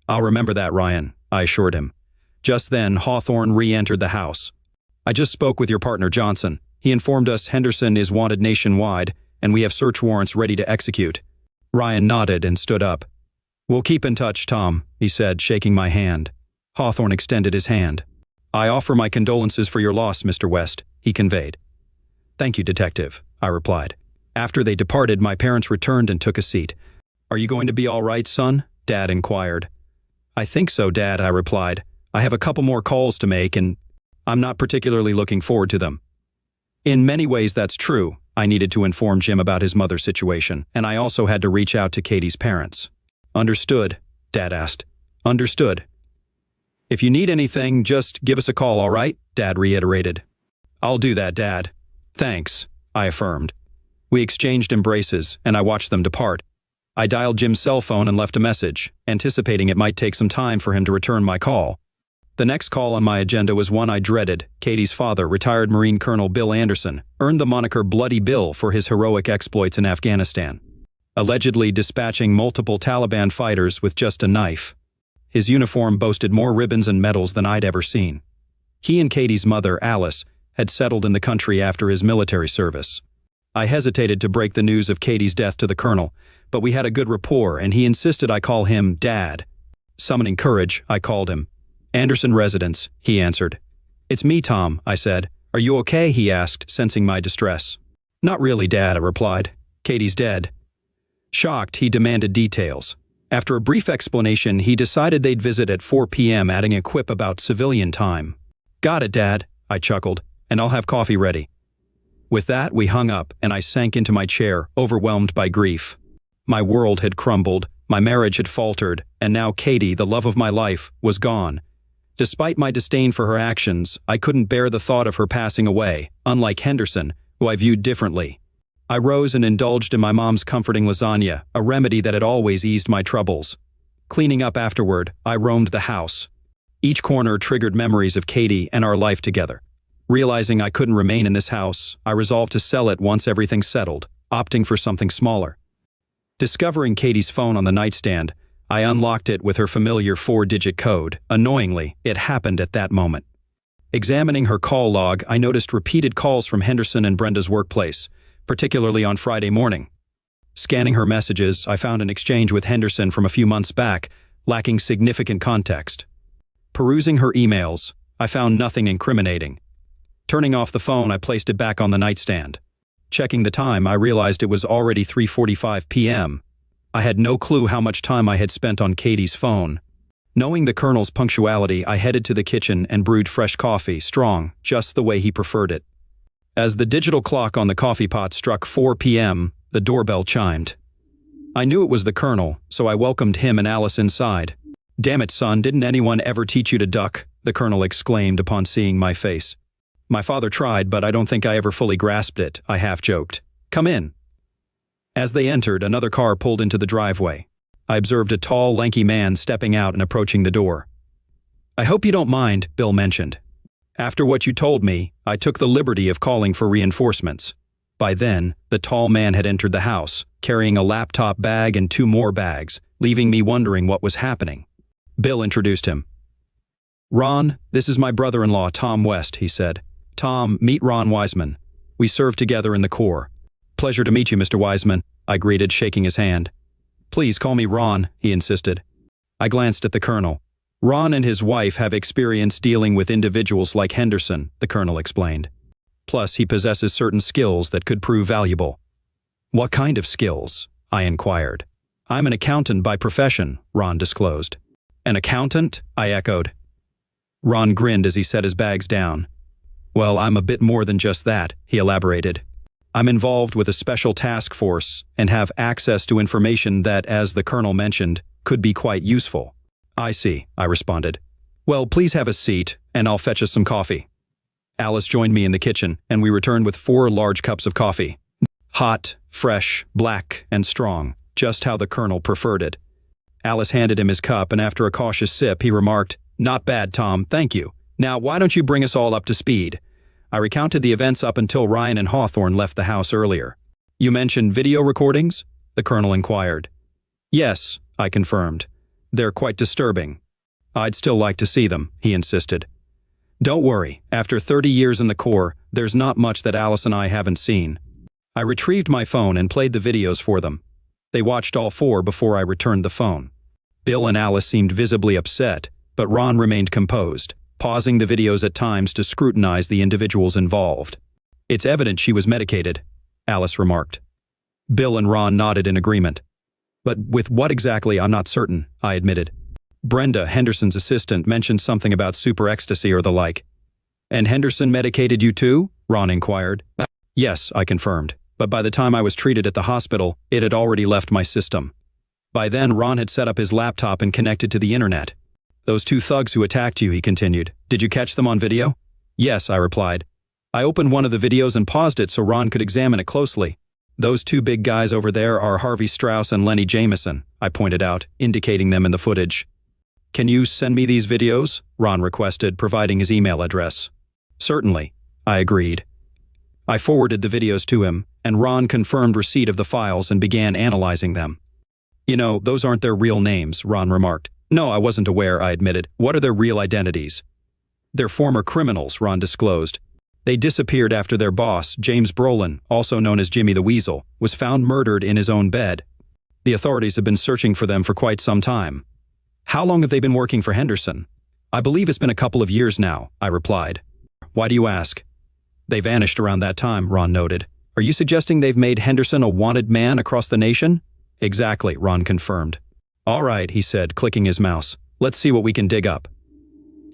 I'll remember that, Ryan, I assured him. Just then, Hawthorne re-entered the house. I just spoke with your partner, Johnson. He informed us Henderson is wanted nationwide, and we have search warrants ready to execute. Ryan nodded and stood up. We'll keep in touch, Tom, he said, shaking my hand. Hawthorne extended his hand. I offer my condolences for your loss, Mr. West, he conveyed. Thank you, Detective, I replied. After they departed, my parents returned and took a seat. Are you going to be all right, son? Dad inquired. I think so, Dad, I replied. I have a couple more calls to make, and I'm not particularly looking forward to them. In many ways, that's true. I needed to inform Jim about his mother's situation, and I also had to reach out to Katie's parents. Understood, Dad asked. Understood. If you need anything, just give us a call, all right? Dad reiterated. I'll do that, Dad. Thanks, I affirmed. We exchanged embraces, and I watched them depart. I dialed Jim's cell phone and left a message, anticipating it might take some time for him to return my call. The next call on my agenda was one I dreaded. Katie's father, retired Marine Colonel Bill Anderson, earned the moniker Bloody Bill for his heroic exploits in Afghanistan, allegedly dispatching multiple Taliban fighters with just a knife. His uniform boasted more ribbons and medals than I'd ever seen. He and Katie's mother, Alice, had settled in the country after his military service. I hesitated to break the news of Katie's death to the colonel, but we had a good rapport and he insisted I call him Dad. Summoning courage, I called him. Anderson residence, he answered. It's me, Tom, I said. Are you okay? He asked, sensing my distress. Not really, Dad, I replied. Katie's dead. Shocked, he demanded details. After a brief explanation, he decided they'd visit at 4 p.m., adding a quip about civilian time. Got it, Dad, I chuckled, and I'll have coffee ready. With that, we hung up, and I sank into my chair, overwhelmed by grief. My world had crumbled, my marriage had faltered, and now Katie, the love of my life, was gone. Despite my disdain for her actions, I couldn't bear the thought of her passing away, unlike Henderson, who I viewed differently. I rose and indulged in my mom's comforting lasagna, a remedy that had always eased my troubles. Cleaning up afterward, I roamed the house. Each corner triggered memories of Katie and our life together. Realizing I couldn't remain in this house, I resolved to sell it once everything settled, opting for something smaller. Discovering Katie's phone on the nightstand, I unlocked it with her familiar 4-digit code. Annoyingly, it happened at that moment. Examining her call log, I noticed repeated calls from Henderson and Brenda's workplace, particularly on Friday morning. Scanning her messages, I found an exchange with Henderson from a few months back, lacking significant context. Perusing her emails, I found nothing incriminating. Turning off the phone, I placed it back on the nightstand. Checking the time, I realized it was already 3:45 p.m. I had no clue how much time I had spent on Katie's phone. Knowing the Colonel's punctuality, I headed to the kitchen and brewed fresh coffee, strong, just the way he preferred it. As the digital clock on the coffee pot struck 4 p.m., the doorbell chimed. I knew it was the Colonel, so I welcomed him and Alice inside. "Damn it, son, didn't anyone ever teach you to duck?" the Colonel exclaimed upon seeing my face. "My father tried, but I don't think I ever fully grasped it," I half-joked. "Come in." As they entered, another car pulled into the driveway. I observed a tall, lanky man stepping out and approaching the door. "I hope you don't mind," Bill mentioned. "After what you told me, I took the liberty of calling for reinforcements." By then, the tall man had entered the house, carrying a laptop bag and 2 more bags, leaving me wondering what was happening. Bill introduced him. "Ron, this is my brother-in-law, Tom West," he said. "Tom, meet Ron Wiseman. We served together in the Corps." "Pleasure to meet you, Mr. Wiseman," I greeted, shaking his hand. "Please call me Ron," he insisted. I glanced at the Colonel. "Ron and his wife have experience dealing with individuals like Henderson," the Colonel explained. "Plus, he possesses certain skills that could prove valuable." "What kind of skills?" I inquired. "I'm an accountant by profession," Ron disclosed. "An accountant?" I echoed. Ron grinned as he set his bags down. "Well, I'm a bit more than just that," he elaborated. "I'm involved with a special task force and have access to information that, as the Colonel mentioned, could be quite useful." "I see," I responded. "Well, please have a seat, and I'll fetch us some coffee." Alice joined me in the kitchen, and we returned with 4 large cups of coffee. Hot, fresh, black, and strong, just how the Colonel preferred it. Alice handed him his cup, and after a cautious sip, he remarked, "Not bad, Tom, thank you. Now, why don't you bring us all up to speed?" I recounted the events up until Ryan and Hawthorne left the house earlier. "You mentioned video recordings?" the Colonel inquired. "Yes," I confirmed. "They're quite disturbing." "I'd still like to see them," he insisted. "Don't worry, after 30 years in the Corps, there's not much that Alice and I haven't seen." I retrieved my phone and played the videos for them. They watched all 4 before I returned the phone. Bill and Alice seemed visibly upset, but Ron remained composed, pausing the videos at times to scrutinize the individuals involved. "It's evident she was medicated," Alice remarked. Bill and Ron nodded in agreement. "But with what exactly, I'm not certain," I admitted. "Brenda, Henderson's assistant, mentioned something about super ecstasy or the like." "And Henderson medicated you too?" Ron inquired. "Yes," I confirmed, but by the time I was treated at the hospital, it had already left my system. By then, Ron had set up his laptop and connected to the internet. "Those 2 thugs who attacked you," he continued. "Did you catch them on video?" "Yes," I replied. I opened one of the videos and paused it so Ron could examine it closely. "Those 2 big guys over there are Harvey Strauss and Lenny Jameson," I pointed out, indicating them in the footage. "Can you send me these videos?" Ron requested, providing his email address. "Certainly," I agreed. I forwarded the videos to him, and Ron confirmed receipt of the files and began analyzing them. "You know, those aren't their real names," Ron remarked. "No, I wasn't aware," I admitted. "What are their real identities?" "They're former criminals," Ron disclosed. "They disappeared after their boss, James Brolin, also known as Jimmy the Weasel, was found murdered in his own bed. The authorities have been searching for them for quite some time." "How long have they been working for Henderson?" "I believe it's been a couple of years now," I replied. "Why do you ask?" "They vanished around that time," Ron noted. "Are you suggesting they've made Henderson a wanted man across the nation?" "Exactly," Ron confirmed. "All right," he said, clicking his mouse. "Let's see what we can dig up."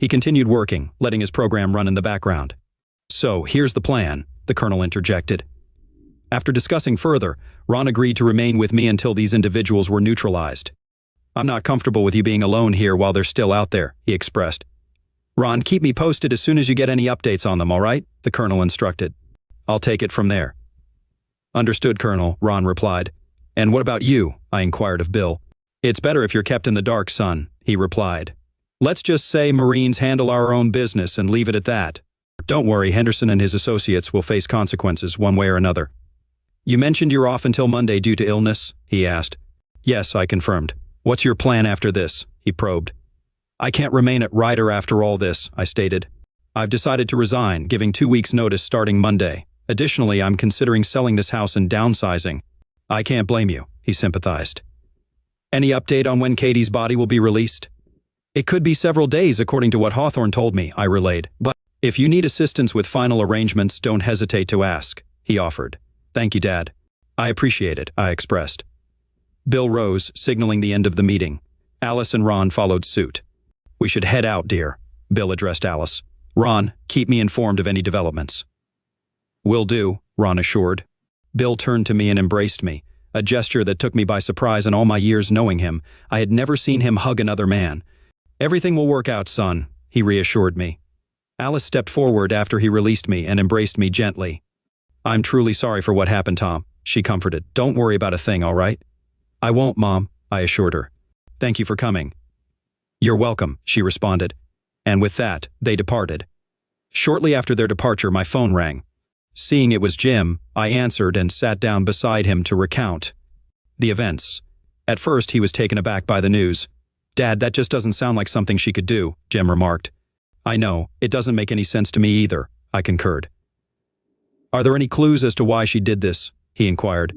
He continued working, letting his program run in the background. "So, here's the plan," the Colonel interjected. After discussing further, Ron agreed to remain with me until these individuals were neutralized. "I'm not comfortable with you being alone here while they're still out there," he expressed. "Ron, keep me posted as soon as you get any updates on them, all right?" the Colonel instructed. "I'll take it from there." "Understood, Colonel," Ron replied. "And what about you?" I inquired of Bill. "It's better if you're kept in the dark, son," he replied. "Let's just say Marines handle our own business and leave it at that. Don't worry, Henderson and his associates will face consequences one way or another." "You mentioned you're off until Monday due to illness?" he asked. "Yes," I confirmed. "What's your plan after this?" he probed. "I can't remain at Ryder after all this," I stated. "I've decided to resign, giving 2 weeks' notice starting Monday. Additionally, I'm considering selling this house and downsizing." "I can't blame you," he sympathized. "Any update on when Katie's body will be released?" "It could be several days according to what Hawthorne told me," I relayed. "But if you need assistance with final arrangements, don't hesitate to ask," he offered. Thank you, Dad. I appreciate it, I expressed. Bill rose, signaling the end of the meeting. Alice and Ron followed suit. We should head out, dear, Bill addressed Alice. Ron, keep me informed of any developments. Will do, Ron assured. Bill turned to me and embraced me, a gesture that took me by surprise in all my years knowing him. I had never seen him hug another man. Everything will work out, son, he reassured me. Alice stepped forward after he released me and embraced me gently. I'm truly sorry for what happened, Tom, she comforted. Don't worry about a thing, all right? I won't, Mom, I assured her. Thank you for coming. You're welcome, she responded. And with that, they departed. Shortly after their departure, my phone rang. Seeing it was Jim, I answered and sat down beside him to recount the events. At first, he was taken aback by the news. Dad, that just doesn't sound like something she could do, Jim remarked. I know, it doesn't make any sense to me either, I concurred. Are there any clues as to why she did this? He inquired.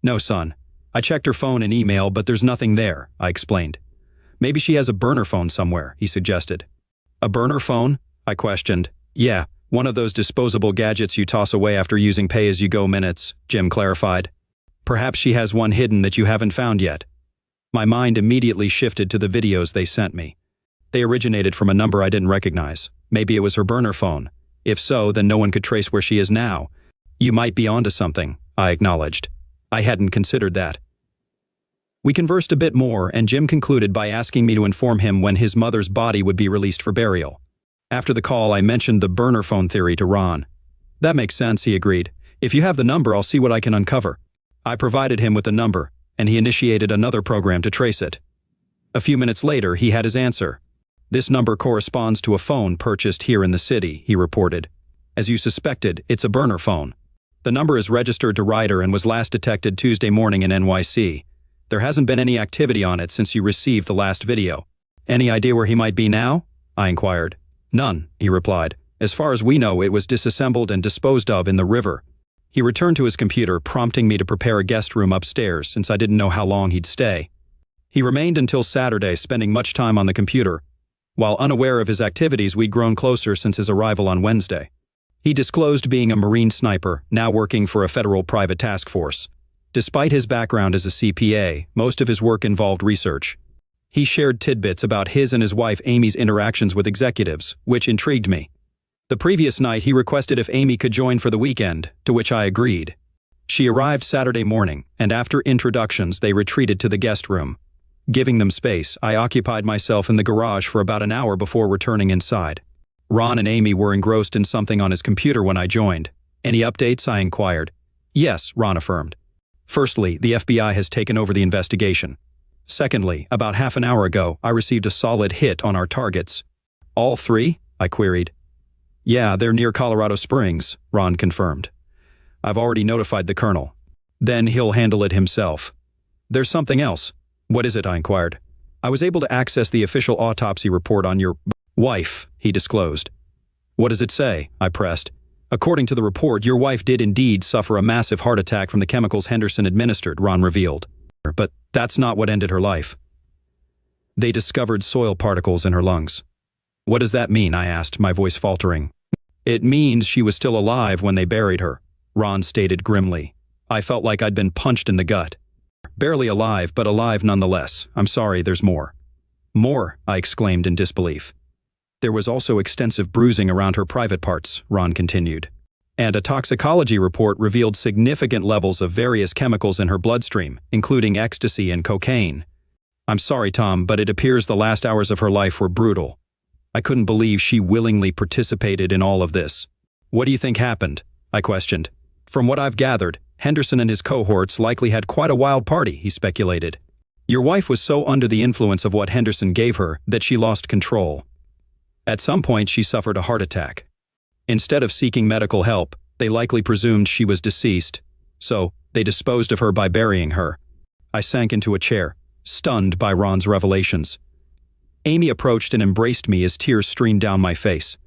No, son. I checked her phone and email, but there's nothing there, I explained. Maybe she has a burner phone somewhere, he suggested. A burner phone? I questioned. Yeah, one of those disposable gadgets you toss away after using pay-as-you-go minutes, Jim clarified. Perhaps she has one hidden that you haven't found yet. My mind immediately shifted to the videos they sent me. They originated from a number I didn't recognize. Maybe it was her burner phone. If so, then no one could trace where she is now. You might be onto something, I acknowledged. I hadn't considered that. We conversed a bit more, and Jim concluded by asking me to inform him when his mother's body would be released for burial. After the call, I mentioned the burner phone theory to Ron. That makes sense, he agreed. If you have the number, I'll see what I can uncover. I provided him with the number, and he initiated another program to trace it. A few minutes later, he had his answer. This number corresponds to a phone purchased here in the city, he reported. As you suspected, it's a burner phone. The number is registered to Ryder and was last detected Tuesday morning in NYC. There hasn't been any activity on it since you received the last video. Any idea where he might be now? I inquired. None, he replied. As far as we know, it was disassembled and disposed of in the river. He returned to his computer, prompting me to prepare a guest room upstairs since I didn't know how long he'd stay. He remained until Saturday, spending much time on the computer. While unaware of his activities, we'd grown closer since his arrival on Wednesday. He disclosed being a Marine sniper, now working for a federal private task force. Despite his background as a CPA, most of his work involved research. He shared tidbits about his and his wife Amy's interactions with executives, which intrigued me. The previous night, he requested if Amy could join for the weekend, to which I agreed. She arrived Saturday morning, and after introductions, they retreated to the guest room. Giving them space, I occupied myself in the garage for about an hour before returning inside. Ron and Amy were engrossed in something on his computer when I joined. Any updates? I inquired. Yes, Ron affirmed. Firstly, the FBI has taken over the investigation. Secondly, about half an hour ago, I received a solid hit on our targets. All three? I queried. Yeah, they're near Colorado Springs, Ron confirmed. I've already notified the colonel. Then he'll handle it himself. There's something else. What is it? I inquired. I was able to access the official autopsy report on your wife, he disclosed. What does it say? I pressed. According to the report, your wife did indeed suffer a massive heart attack from the chemicals Henderson administered, Ron revealed. But that's not what ended her life. They discovered soil particles in her lungs. What does that mean? I asked, my voice faltering. It means she was still alive when they buried her, Ron stated grimly. I felt like I'd been punched in the gut. Barely alive, but alive nonetheless. I'm sorry, there's more. More, I exclaimed in disbelief. There was also extensive bruising around her private parts, Ron continued. And a toxicology report revealed significant levels of various chemicals in her bloodstream, including ecstasy and cocaine. I'm sorry, Tom, but it appears the last hours of her life were brutal. I couldn't believe she willingly participated in all of this. What do you think happened? I questioned. From what I've gathered, Henderson and his cohorts likely had quite a wild party, he speculated. Your wife was so under the influence of what Henderson gave her that she lost control. At some point, she suffered a heart attack. Instead of seeking medical help, they likely presumed she was deceased, so they disposed of her by burying her. I sank into a chair, stunned by Ron's revelations. Amy approached and embraced me as tears streamed down my face.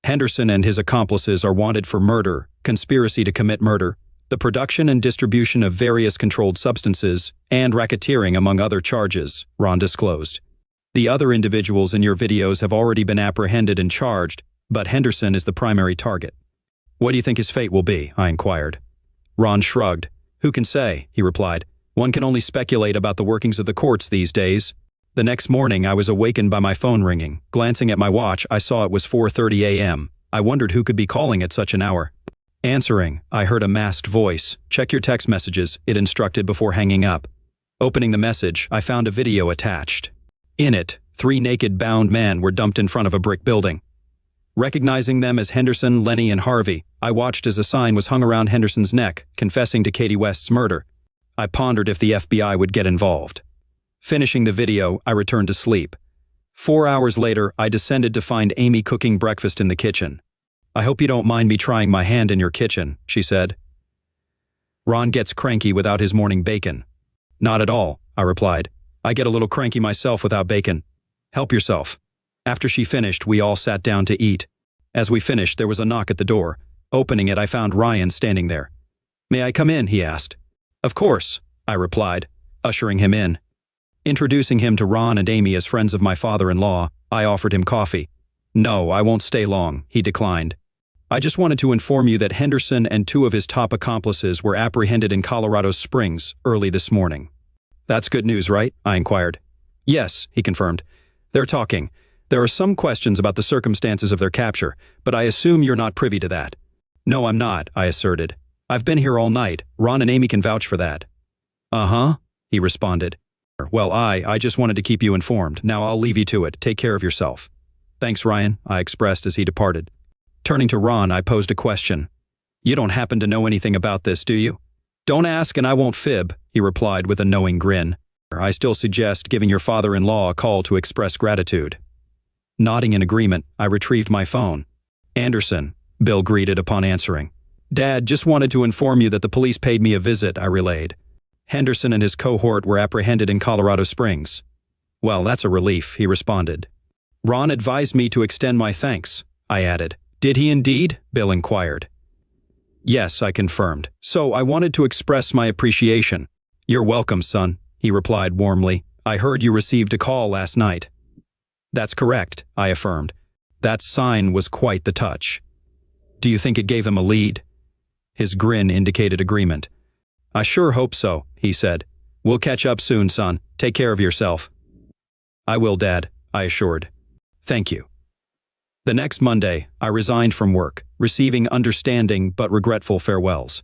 Henderson and his accomplices are wanted for murder, conspiracy to commit murder, the production and distribution of various controlled substances, and racketeering, among other charges, Ron disclosed. The other individuals in your videos have already been apprehended and charged, but Henderson is the primary target. What do you think his fate will be? I inquired. Ron shrugged. Who can say? He replied. One can only speculate about the workings of the courts these days. The next morning, I was awakened by my phone ringing. Glancing at my watch, I saw it was 4:30 a.m. I wondered who could be calling at such an hour. Answering, I heard a masked voice. Check your text messages, it instructed before hanging up. Opening the message, I found a video attached. In it, 3 naked bound men were dumped in front of a brick building. Recognizing them as Henderson, Lenny, and Harvey, I watched as a sign was hung around Henderson's neck, confessing to Katie West's murder. I pondered if the FBI would get involved. Finishing the video, I returned to sleep. 4 hours later, I descended to find Amy cooking breakfast in the kitchen. I hope you don't mind me trying my hand in your kitchen, she said. Ron gets cranky without his morning bacon. Not at all, I replied. I get a little cranky myself without bacon. Help yourself. After she finished, we all sat down to eat. As we finished, there was a knock at the door. Opening it, I found Ryan standing there. May I come in? He asked. Of course, I replied, ushering him in. Introducing him to Ron and Amy as friends of my father-in-law, I offered him coffee. No, I won't stay long, he declined. I just wanted to inform you that Henderson and 2 of his top accomplices were apprehended in Colorado Springs early this morning. That's good news, right? I inquired. Yes, he confirmed. They're talking. There are some questions about the circumstances of their capture, but I assume you're not privy to that. No, I'm not, I asserted. I've been here all night. Ron and Amy can vouch for that. Uh-huh, he responded. Well, I just wanted to keep you informed. Now I'll leave you to it. Take care of yourself. Thanks, Ryan, I expressed as he departed. Turning to Ron, I posed a question. You don't happen to know anything about this, do you? Don't ask and I won't fib, he replied with a knowing grin. I still suggest giving your father-in-law a call to express gratitude. Nodding in agreement, I retrieved my phone. Anderson, Bill greeted upon answering. Dad, just wanted to inform you that the police paid me a visit, I relayed. Henderson and his cohort were apprehended in Colorado Springs. Well, that's a relief, he responded. Ron advised me to extend my thanks, I added. Did he indeed? Bill inquired. Yes, I confirmed. So I wanted to express my appreciation. You're welcome, son, he replied warmly. I heard you received a call last night. That's correct, I affirmed. That sign was quite the touch. Do you think it gave him a lead? His grin indicated agreement. I sure hope so, he said. We'll catch up soon, son. Take care of yourself. I will, Dad, I assured. Thank you. The next Monday, I resigned from work, receiving understanding but regretful farewells.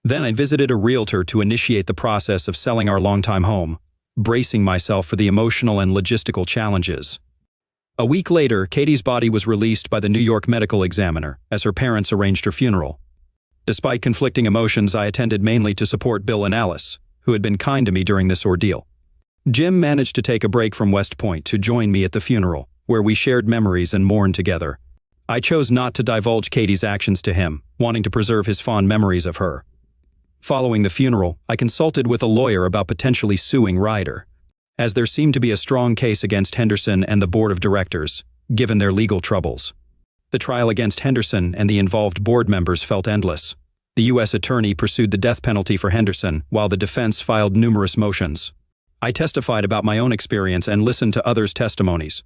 Then I visited a realtor to initiate the process of selling our longtime home, bracing myself for the emotional and logistical challenges. A week later, Katie's body was released by the New York medical examiner as her parents arranged her funeral. Despite conflicting emotions, I attended mainly to support Bill and Alice, who had been kind to me during this ordeal. Jim managed to take a break from West Point to join me at the funeral, where we shared memories and mourned together. I chose not to divulge Katie's actions to him, wanting to preserve his fond memories of her. Following the funeral, I consulted with a lawyer about potentially suing Ryder, as there seemed to be a strong case against Henderson and the board of directors, given their legal troubles. The trial against Henderson and the involved board members felt endless. The U.S. attorney pursued the death penalty for Henderson, while the defense filed numerous motions. I testified about my own experience and listened to others' testimonies.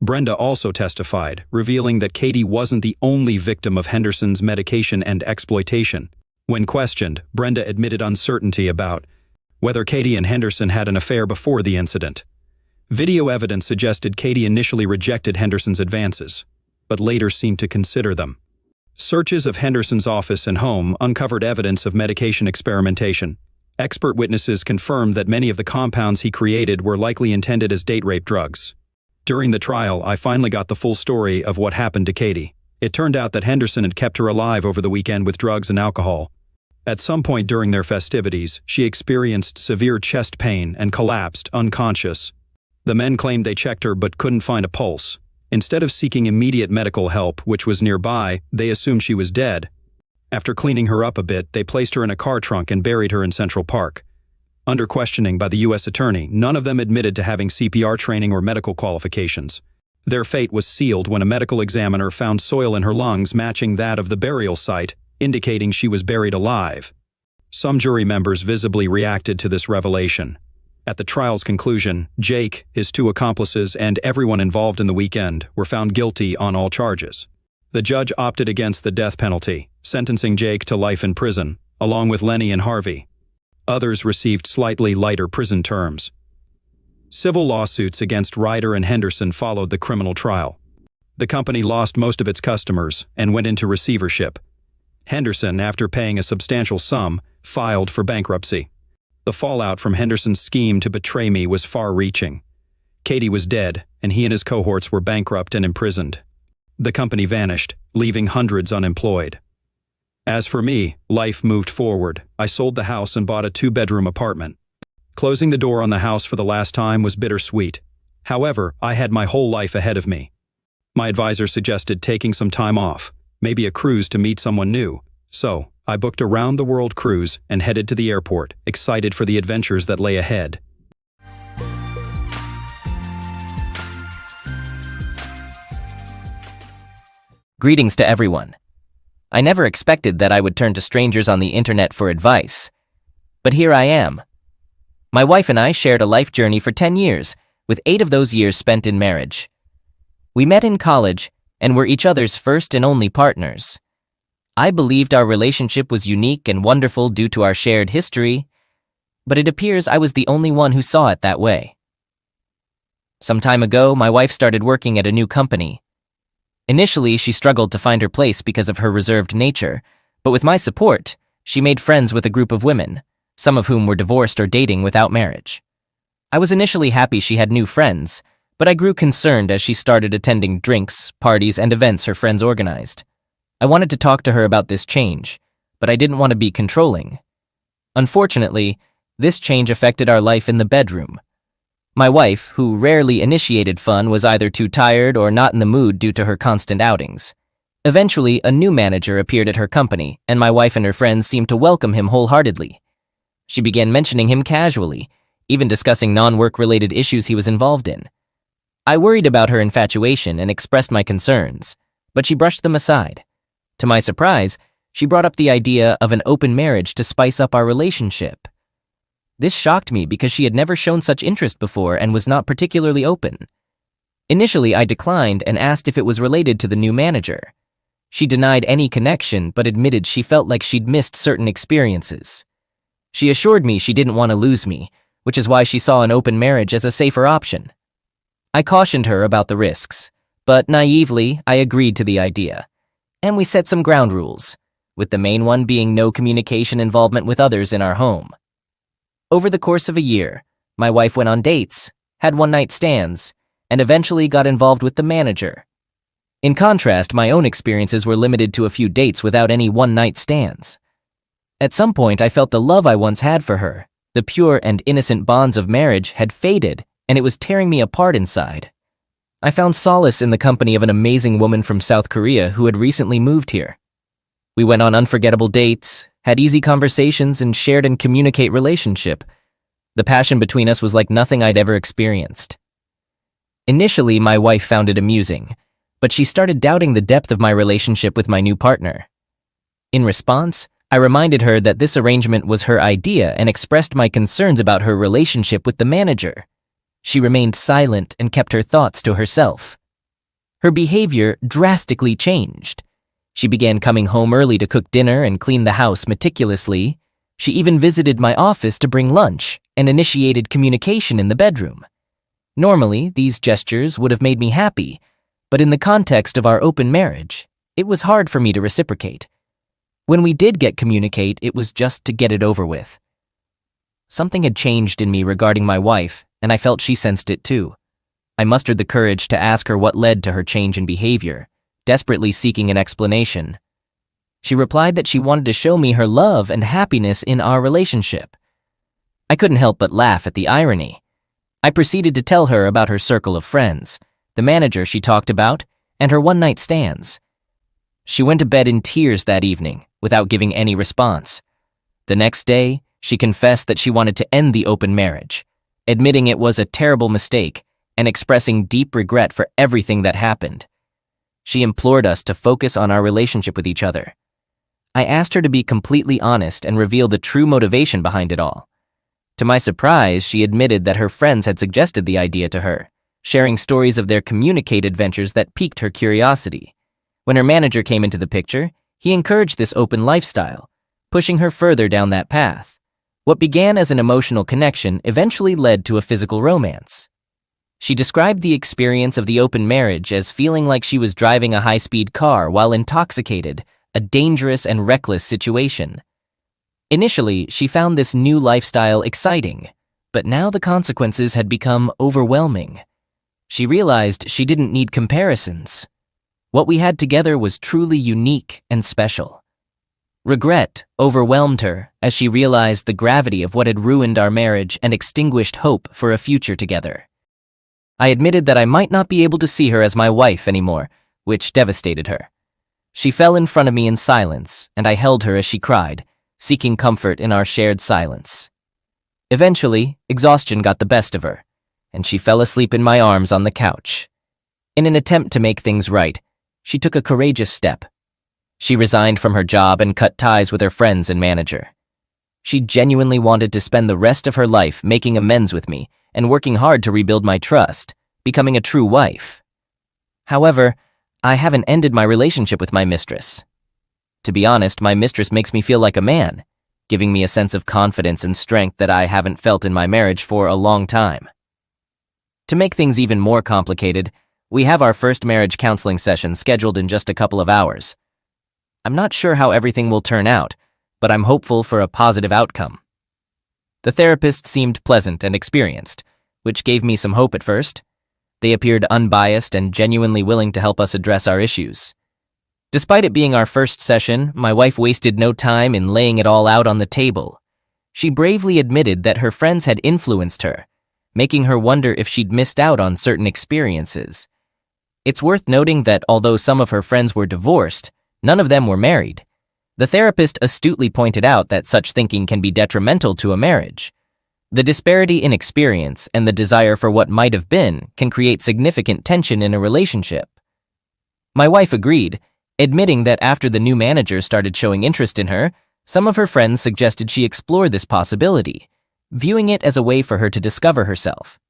Brenda also testified, revealing that Katie wasn't the only victim of Henderson's medication and exploitation. When questioned, Brenda admitted uncertainty about whether Katie and Henderson had an affair before the incident. Video evidence suggested Katie initially rejected Henderson's advances, but later seemed to consider them. Searches of Henderson's office and home uncovered evidence of medication experimentation. Expert witnesses confirmed that many of the compounds he created were likely intended as date rape drugs. During the trial, I finally got the full story of what happened to Katie. It turned out that Henderson had kept her alive over the weekend with drugs and alcohol. At some point during their festivities, she experienced severe chest pain and collapsed, unconscious. The men claimed they checked her but couldn't find a pulse. Instead of seeking immediate medical help, which was nearby, they assumed she was dead. After cleaning her up a bit, they placed her in a car trunk and buried her in Central Park. Under questioning by the U.S. attorney, none of them admitted to having CPR training or medical qualifications. Their fate was sealed when a medical examiner found soil in her lungs matching that of the burial site, indicating she was buried alive. Some jury members visibly reacted to this revelation. At the trial's conclusion, Jake, his 2 accomplices, and everyone involved in the weekend were found guilty on all charges. The judge opted against the death penalty, sentencing Jake to life in prison, along with Lenny and Harvey. Others received slightly lighter prison terms. Civil lawsuits against Ryder and Henderson followed the criminal trial. The company lost most of its customers and went into receivership. Henderson, after paying a substantial sum, filed for bankruptcy. The fallout from Henderson's scheme to betray me was far-reaching. Katie was dead, and he and his cohorts were bankrupt and imprisoned. The company vanished, leaving hundreds unemployed. As for me, life moved forward. I sold the house and bought a 2-bedroom apartment. Closing the door on the house for the last time was bittersweet. However, I had my whole life ahead of me. My advisor suggested taking some time off, maybe a cruise to meet someone new. So, I booked a round-the-world cruise and headed to the airport, excited for the adventures that lay ahead. Greetings to everyone. I never expected that I would turn to strangers on the internet for advice. But here I am. My wife and I shared a life journey for 10 years, with 8 of those years spent in marriage. We met in college and were each other's first and only partners. I believed our relationship was unique and wonderful due to our shared history, but it appears I was the only one who saw it that way. Some time ago, my wife started working at a new company. Initially, she struggled to find her place because of her reserved nature, but with my support, she made friends with a group of women, some of whom were divorced or dating without marriage. I was initially happy she had new friends, but I grew concerned as she started attending drinks, parties, and events her friends organized. I wanted to talk to her about this change, but I didn't want to be controlling. Unfortunately, this change affected our life in the bedroom. My wife, who rarely initiated fun, was either too tired or not in the mood due to her constant outings. Eventually, a new manager appeared at her company, and my wife and her friends seemed to welcome him wholeheartedly. She began mentioning him casually, even discussing non-work-related issues he was involved in. I worried about her infatuation and expressed my concerns, but she brushed them aside. To my surprise, she brought up the idea of an open marriage to spice up our relationship. This shocked me because she had never shown such interest before and was not particularly open. Initially, I declined and asked if it was related to the new manager. She denied any connection but admitted she felt like she'd missed certain experiences. She assured me she didn't want to lose me, which is why she saw an open marriage as a safer option. I cautioned her about the risks, but naively, I agreed to the idea. And we set some ground rules, with the main one being no communication involvement with others in our home. Over the course of a year, my wife went on dates, had one-night stands, and eventually got involved with the manager. In contrast, my own experiences were limited to a few dates without any one-night stands. At some point, I felt the love I once had for her, the pure and innocent bonds of marriage, had faded, and it was tearing me apart inside. I found solace in the company of an amazing woman from South Korea who had recently moved here. We went on unforgettable dates, had easy conversations, and shared and communicate relationship. The passion between us was like nothing I'd ever experienced. Initially, my wife found it amusing, but she started doubting the depth of my relationship with my new partner. In response, I reminded her that this arrangement was her idea and expressed my concerns about her relationship with the manager. She remained silent and kept her thoughts to herself. Her behavior drastically changed. She began coming home early to cook dinner and clean the house meticulously. She even visited my office to bring lunch and initiated communication in the bedroom. Normally, these gestures would have made me happy, but in the context of our open marriage, it was hard for me to reciprocate. When we did communicate, it was just to get it over with. Something had changed in me regarding my wife, and I felt she sensed it too. I mustered the courage to ask her what led to her change in behavior, desperately seeking an explanation. She replied that she wanted to show me her love and happiness in our relationship. I couldn't help but laugh at the irony. I proceeded to tell her about her circle of friends, the manager she talked about, and her one-night stands. She went to bed in tears that evening, without giving any response. The next day, she confessed that she wanted to end the open marriage, admitting it was a terrible mistake and expressing deep regret for everything that happened. She implored us to focus on our relationship with each other. I asked her to be completely honest and reveal the true motivation behind it all. To my surprise, she admitted that her friends had suggested the idea to her, sharing stories of their communicate adventures that piqued her curiosity. When her manager came into the picture, he encouraged this open lifestyle, pushing her further down that path. What began as an emotional connection eventually led to a physical romance. She described the experience of the open marriage as feeling like she was driving a high-speed car while intoxicated, a dangerous and reckless situation. Initially, she found this new lifestyle exciting, but now the consequences had become overwhelming. She realized she didn't need comparisons. What we had together was truly unique and special. Regret overwhelmed her as she realized the gravity of what had ruined our marriage and extinguished hope for a future together. I admitted that I might not be able to see her as my wife anymore, which devastated her. She fell in front of me in silence, and I held her as she cried, seeking comfort in our shared silence. Eventually, exhaustion got the best of her, and she fell asleep in my arms on the couch. In an attempt to make things right, she took a courageous step. She resigned from her job and cut ties with her friends and manager. She genuinely wanted to spend the rest of her life making amends with me and working hard to rebuild my trust, becoming a true wife. However, I haven't ended my relationship with my mistress. To be honest, my mistress makes me feel like a man, giving me a sense of confidence and strength that I haven't felt in my marriage for a long time. To make things even more complicated, we have our first marriage counseling session scheduled in just a couple of hours. I'm not sure how everything will turn out, but I'm hopeful for a positive outcome. The therapist seemed pleasant and experienced, which gave me some hope at first. They appeared unbiased and genuinely willing to help us address our issues. Despite it being our first session, my wife wasted no time in laying it all out on the table. She bravely admitted that her friends had influenced her, making her wonder if she'd missed out on certain experiences. It's worth noting that although some of her friends were divorced, none of them were married. The therapist astutely pointed out that such thinking can be detrimental to a marriage. The disparity in experience and the desire for what might have been can create significant tension in a relationship. My wife agreed, admitting that after the new manager started showing interest in her, some of her friends suggested she explore this possibility, viewing it as a way for her to discover herself.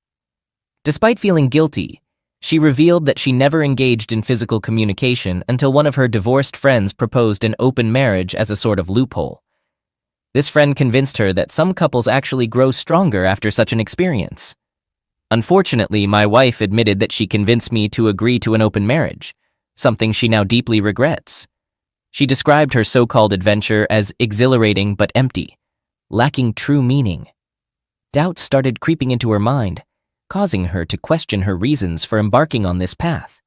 Despite feeling guilty, she revealed that she never engaged in physical communication until one of her divorced friends proposed an open marriage as a sort of loophole. This friend convinced her that some couples actually grow stronger after such an experience. Unfortunately, my wife admitted that she convinced me to agree to an open marriage, something she now deeply regrets. She described her so-called adventure as exhilarating but empty, lacking true meaning. Doubt started creeping into her mind, causing her to question her reasons for embarking on this path.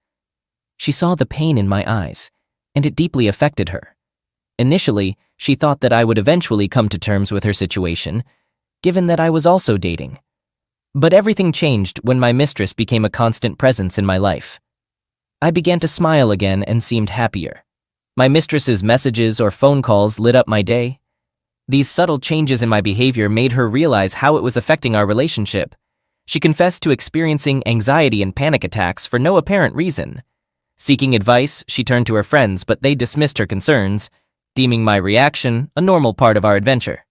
She saw the pain in my eyes, and it deeply affected her. Initially, she thought that I would eventually come to terms with her situation, given that I was also dating. But everything changed when my mistress became a constant presence in my life. I began to smile again and seemed happier. My mistress's messages or phone calls lit up my day. These subtle changes in my behavior made her realize how it was affecting our relationship. She confessed to experiencing anxiety and panic attacks for no apparent reason. Seeking advice, she turned to her friends, but they dismissed her concerns, deeming my reaction a normal part of our adventure.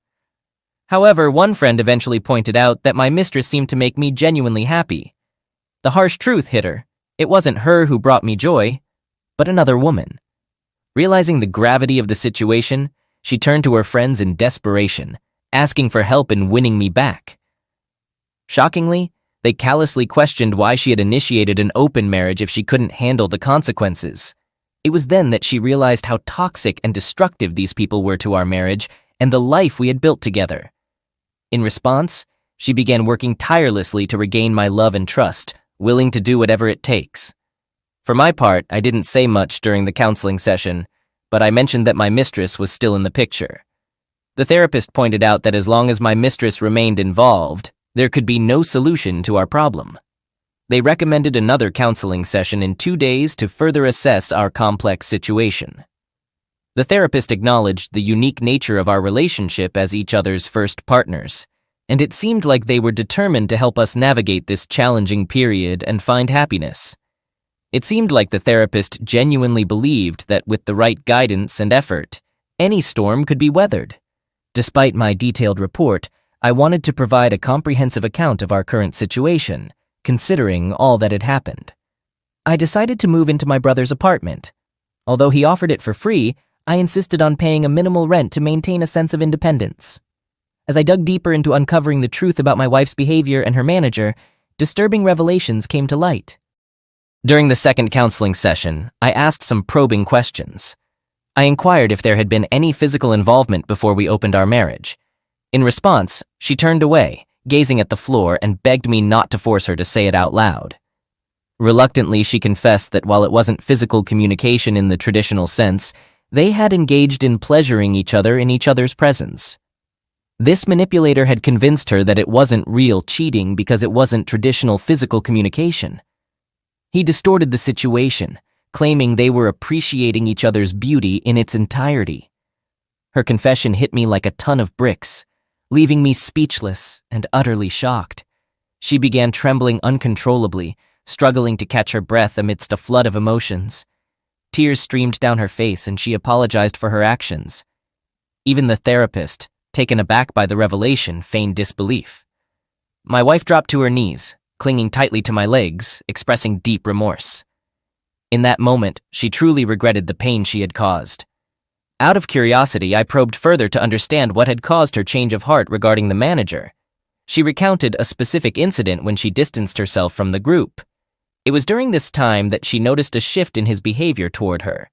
However, one friend eventually pointed out that my mistress seemed to make me genuinely happy. The harsh truth hit her. It wasn't her who brought me joy, but another woman. Realizing the gravity of the situation, she turned to her friends in desperation, asking for help in winning me back. Shockingly, they callously questioned why she had initiated an open marriage if she couldn't handle the consequences. It was then that she realized how toxic and destructive these people were to our marriage and the life we had built together. In response, she began working tirelessly to regain my love and trust, willing to do whatever it takes. For my part, I didn't say much during the counseling session, but I mentioned that my mistress was still in the picture. The therapist pointed out that as long as my mistress remained involved, there could be no solution to our problem. They recommended another counseling session in 2 days to further assess our complex situation. The therapist acknowledged the unique nature of our relationship as each other's first partners, and it seemed like they were determined to help us navigate this challenging period and find happiness. It seemed like the therapist genuinely believed that with the right guidance and effort, any storm could be weathered. Despite my detailed report, I wanted to provide a comprehensive account of our current situation, considering all that had happened. I decided to move into my brother's apartment. Although he offered it for free, I insisted on paying a minimal rent to maintain a sense of independence. As I dug deeper into uncovering the truth about my wife's behavior and her manager, disturbing revelations came to light. During the second counseling session, I asked some probing questions. I inquired if there had been any physical involvement before we opened our marriage. In response, she turned away, gazing at the floor, and begged me not to force her to say it out loud. Reluctantly, she confessed that while it wasn't physical communication in the traditional sense, they had engaged in pleasuring each other in each other's presence. This manipulator had convinced her that it wasn't real cheating because it wasn't traditional physical communication. He distorted the situation, claiming they were appreciating each other's beauty in its entirety. Her confession hit me like a ton of bricks, leaving me speechless and utterly shocked. She began trembling uncontrollably, struggling to catch her breath amidst a flood of emotions. Tears streamed down her face and she apologized for her actions. Even the therapist, taken aback by the revelation, feigned disbelief. My wife dropped to her knees, clinging tightly to my legs, expressing deep remorse. In that moment, she truly regretted the pain she had caused. Out of curiosity, I probed further to understand what had caused her change of heart regarding the manager. She recounted a specific incident when she distanced herself from the group. It was during this time that she noticed a shift in his behavior toward her.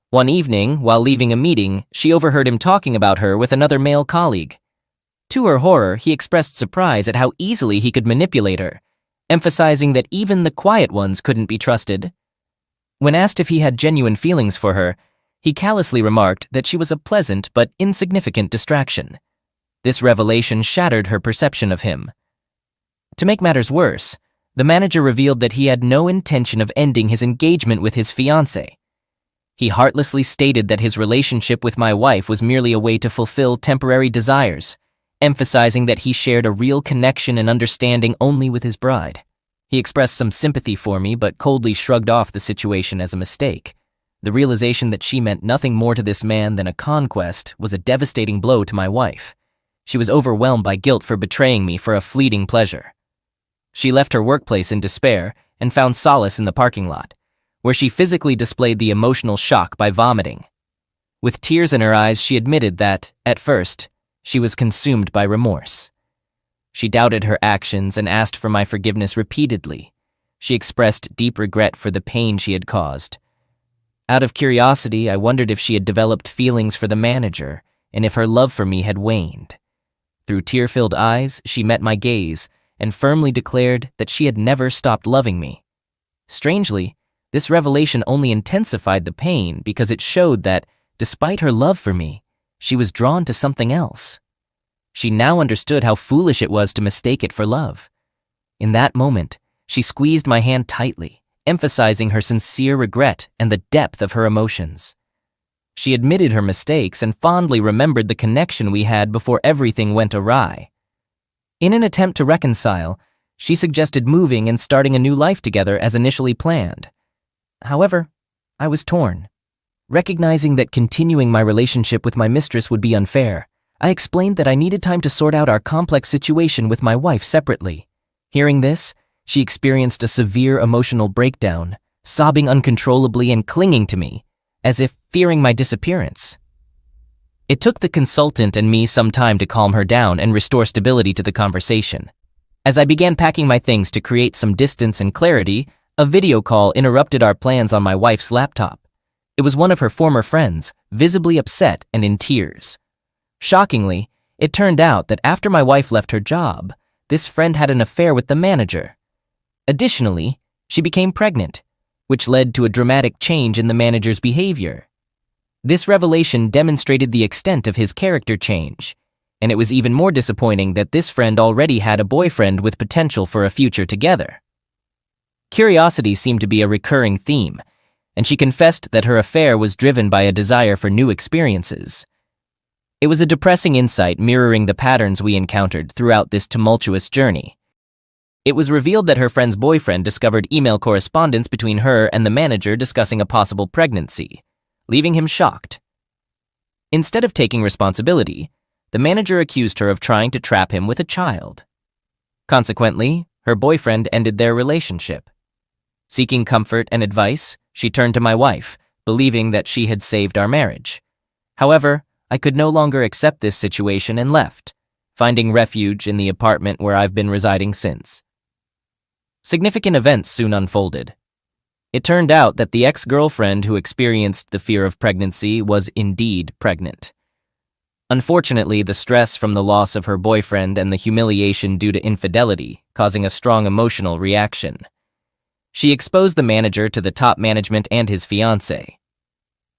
One evening, while leaving a meeting, she overheard him talking about her with another male colleague. To her horror, he expressed surprise at how easily he could manipulate her, emphasizing that even the quiet ones couldn't be trusted. When asked if he had genuine feelings for her, he callously remarked that she was a pleasant but insignificant distraction. This revelation shattered her perception of him. To make matters worse, the manager revealed that he had no intention of ending his engagement with his fiancée. He heartlessly stated that his relationship with my wife was merely a way to fulfill temporary desires, emphasizing that he shared a real connection and understanding only with his bride. He expressed some sympathy for me but coldly shrugged off the situation as a mistake. The realization that she meant nothing more to this man than a conquest was a devastating blow to my wife. She was overwhelmed by guilt for betraying me for a fleeting pleasure. She left her workplace in despair and found solace in the parking lot, where she physically displayed the emotional shock by vomiting. With tears in her eyes, she admitted that, at first, she was consumed by remorse. She doubted her actions and asked for my forgiveness repeatedly. She expressed deep regret for the pain she had caused. Out of curiosity, I wondered if she had developed feelings for the manager and if her love for me had waned. Through tear-filled eyes, she met my gaze and firmly declared that she had never stopped loving me. Strangely, this revelation only intensified the pain because it showed that, despite her love for me, she was drawn to something else. She now understood how foolish it was to mistake it for love. In that moment, she squeezed my hand tightly, emphasizing her sincere regret and the depth of her emotions. She admitted her mistakes and fondly remembered the connection we had before everything went awry. In an attempt to reconcile, she suggested moving and starting a new life together as initially planned. However, I was torn. Recognizing that continuing my relationship with my mistress would be unfair, I explained that I needed time to sort out our complex situation with my wife separately. Hearing this, she experienced a severe emotional breakdown, sobbing uncontrollably and clinging to me, as if fearing my disappearance. It took the consultant and me some time to calm her down and restore stability to the conversation. As I began packing my things to create some distance and clarity, a video call interrupted our plans on my wife's laptop. It was one of her former friends, visibly upset and in tears. Shockingly, it turned out that after my wife left her job, this friend had an affair with the manager. Additionally, she became pregnant, which led to a dramatic change in the manager's behavior. This revelation demonstrated the extent of his character change, and it was even more disappointing that this friend already had a boyfriend with potential for a future together. Curiosity seemed to be a recurring theme, and she confessed that her affair was driven by a desire for new experiences. It was a depressing insight mirroring the patterns we encountered throughout this tumultuous journey. It was revealed that her friend's boyfriend discovered email correspondence between her and the manager discussing a possible pregnancy, leaving him shocked. Instead of taking responsibility, the manager accused her of trying to trap him with a child. Consequently, her boyfriend ended their relationship. Seeking comfort and advice, she turned to my wife, believing that she had saved our marriage. However, I could no longer accept this situation and left, finding refuge in the apartment where I've been residing since. Significant events soon unfolded. It turned out that the ex-girlfriend who experienced the fear of pregnancy was indeed pregnant. Unfortunately, the stress from the loss of her boyfriend and the humiliation due to infidelity causing a strong emotional reaction. She exposed the manager to the top management and his fiancé.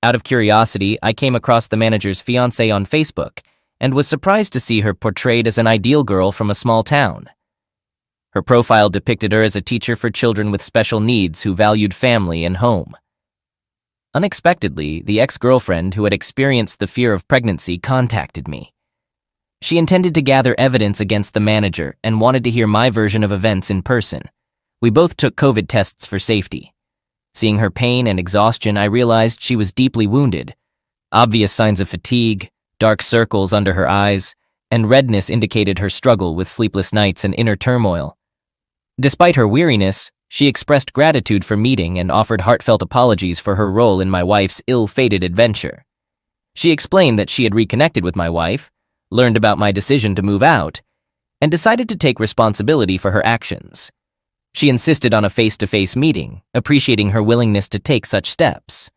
Out of curiosity, I came across the manager's fiancé on Facebook and was surprised to see her portrayed as an ideal girl from a small town. Her profile depicted her as a teacher for children with special needs who valued family and home. Unexpectedly, the ex-girlfriend who had experienced the fear of pregnancy contacted me. She intended to gather evidence against the manager and wanted to hear my version of events in person. We both took COVID tests for safety. Seeing her pain and exhaustion, I realized she was deeply wounded. Obvious signs of fatigue, dark circles under her eyes, and redness indicated her struggle with sleepless nights and inner turmoil. Despite her weariness, she expressed gratitude for meeting and offered heartfelt apologies for her role in my wife's ill-fated adventure. She explained that she had reconnected with my wife, learned about my decision to move out, and decided to take responsibility for her actions. She insisted on a face-to-face meeting, appreciating her willingness to take such steps.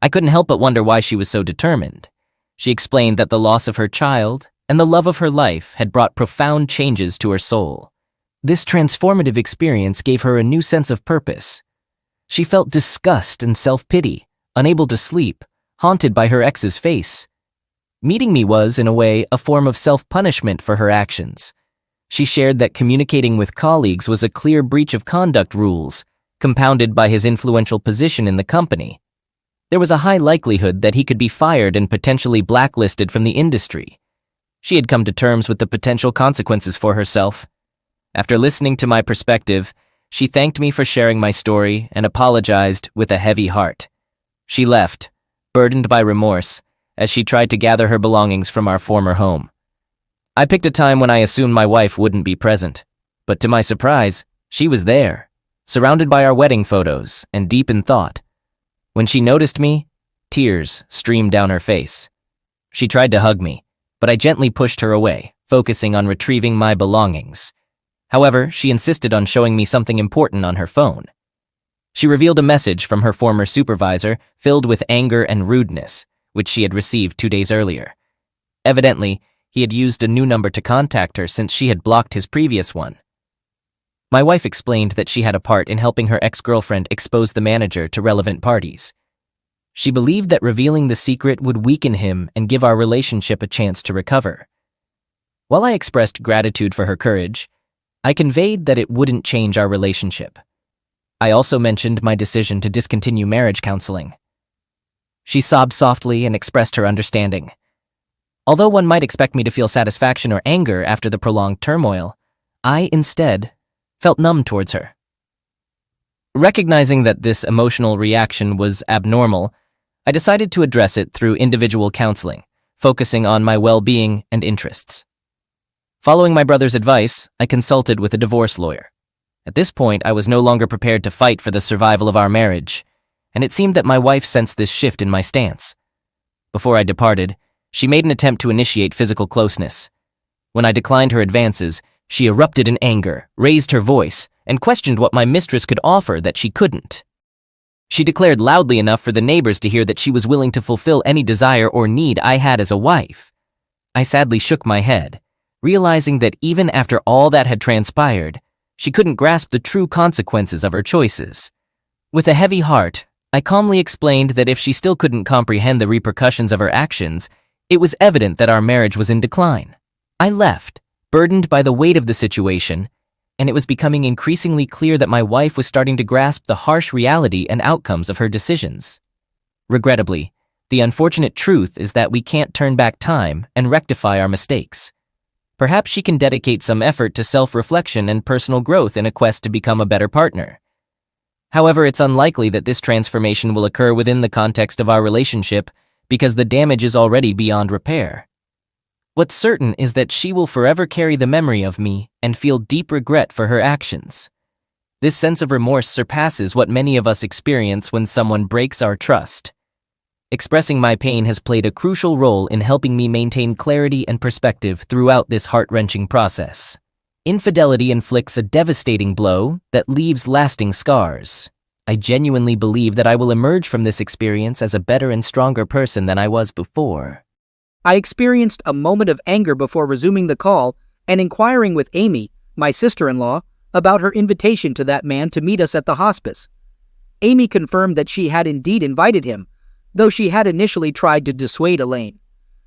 I couldn't help but wonder why she was so determined. She explained that the loss of her child and the love of her life had brought profound changes to her soul. This transformative experience gave her a new sense of purpose. She felt disgust and self-pity, unable to sleep, haunted by her ex's face. Meeting me was, in a way, a form of self-punishment for her actions. She shared that communicating with colleagues was a clear breach of conduct rules, compounded by his influential position in the company. There was a high likelihood that he could be fired and potentially blacklisted from the industry. She had come to terms with the potential consequences for herself. After listening to my perspective, she thanked me for sharing my story and apologized with a heavy heart. She left, burdened by remorse, as she tried to gather her belongings from our former home. I picked a time when I assumed my wife wouldn't be present, but to my surprise, she was there, surrounded by our wedding photos and deep in thought. When she noticed me, tears streamed down her face. She tried to hug me, but I gently pushed her away, focusing on retrieving my belongings. However, she insisted on showing me something important on her phone. She revealed a message from her former supervisor filled with anger and rudeness, which she had received 2 days earlier. Evidently, he had used a new number to contact her since she had blocked his previous one. My wife explained that she had a part in helping her ex-girlfriend expose the manager to relevant parties. She believed that revealing the secret would weaken him and give our relationship a chance to recover. While I expressed gratitude for her courage, I conveyed that it wouldn't change our relationship. I also mentioned my decision to discontinue marriage counseling. She sobbed softly and expressed her understanding. Although one might expect me to feel satisfaction or anger after the prolonged turmoil, I, instead, felt numb towards her. Recognizing that this emotional reaction was abnormal, I decided to address it through individual counseling, focusing on my well-being and interests. Following my brother's advice, I consulted with a divorce lawyer. At this point, I was no longer prepared to fight for the survival of our marriage, and it seemed that my wife sensed this shift in my stance. Before I departed, she made an attempt to initiate physical closeness. When I declined her advances, she erupted in anger, raised her voice, and questioned what my mistress could offer that she couldn't. She declared loudly enough for the neighbors to hear that she was willing to fulfill any desire or need I had as a wife. I sadly shook my head, realizing that even after all that had transpired, she couldn't grasp the true consequences of her choices. With a heavy heart, I calmly explained that if she still couldn't comprehend the repercussions of her actions, it was evident that our marriage was in decline. I left, burdened by the weight of the situation, and it was becoming increasingly clear that my wife was starting to grasp the harsh reality and outcomes of her decisions. Regrettably, the unfortunate truth is that we can't turn back time and rectify our mistakes. Perhaps she can dedicate some effort to self-reflection and personal growth in a quest to become a better partner. However, it's unlikely that this transformation will occur within the context of our relationship because the damage is already beyond repair. What's certain is that she will forever carry the memory of me and feel deep regret for her actions. This sense of remorse surpasses what many of us experience when someone breaks our trust. Expressing my pain has played a crucial role in helping me maintain clarity and perspective throughout this heart-wrenching process. Infidelity inflicts a devastating blow that leaves lasting scars. I genuinely believe that I will emerge from this experience as a better and stronger person than I was before. I experienced a moment of anger before resuming the call and inquiring with Amy, my sister-in-law, about her invitation to that man to meet us at the hospice. Amy confirmed that she had indeed invited him, though she had initially tried to dissuade Elaine.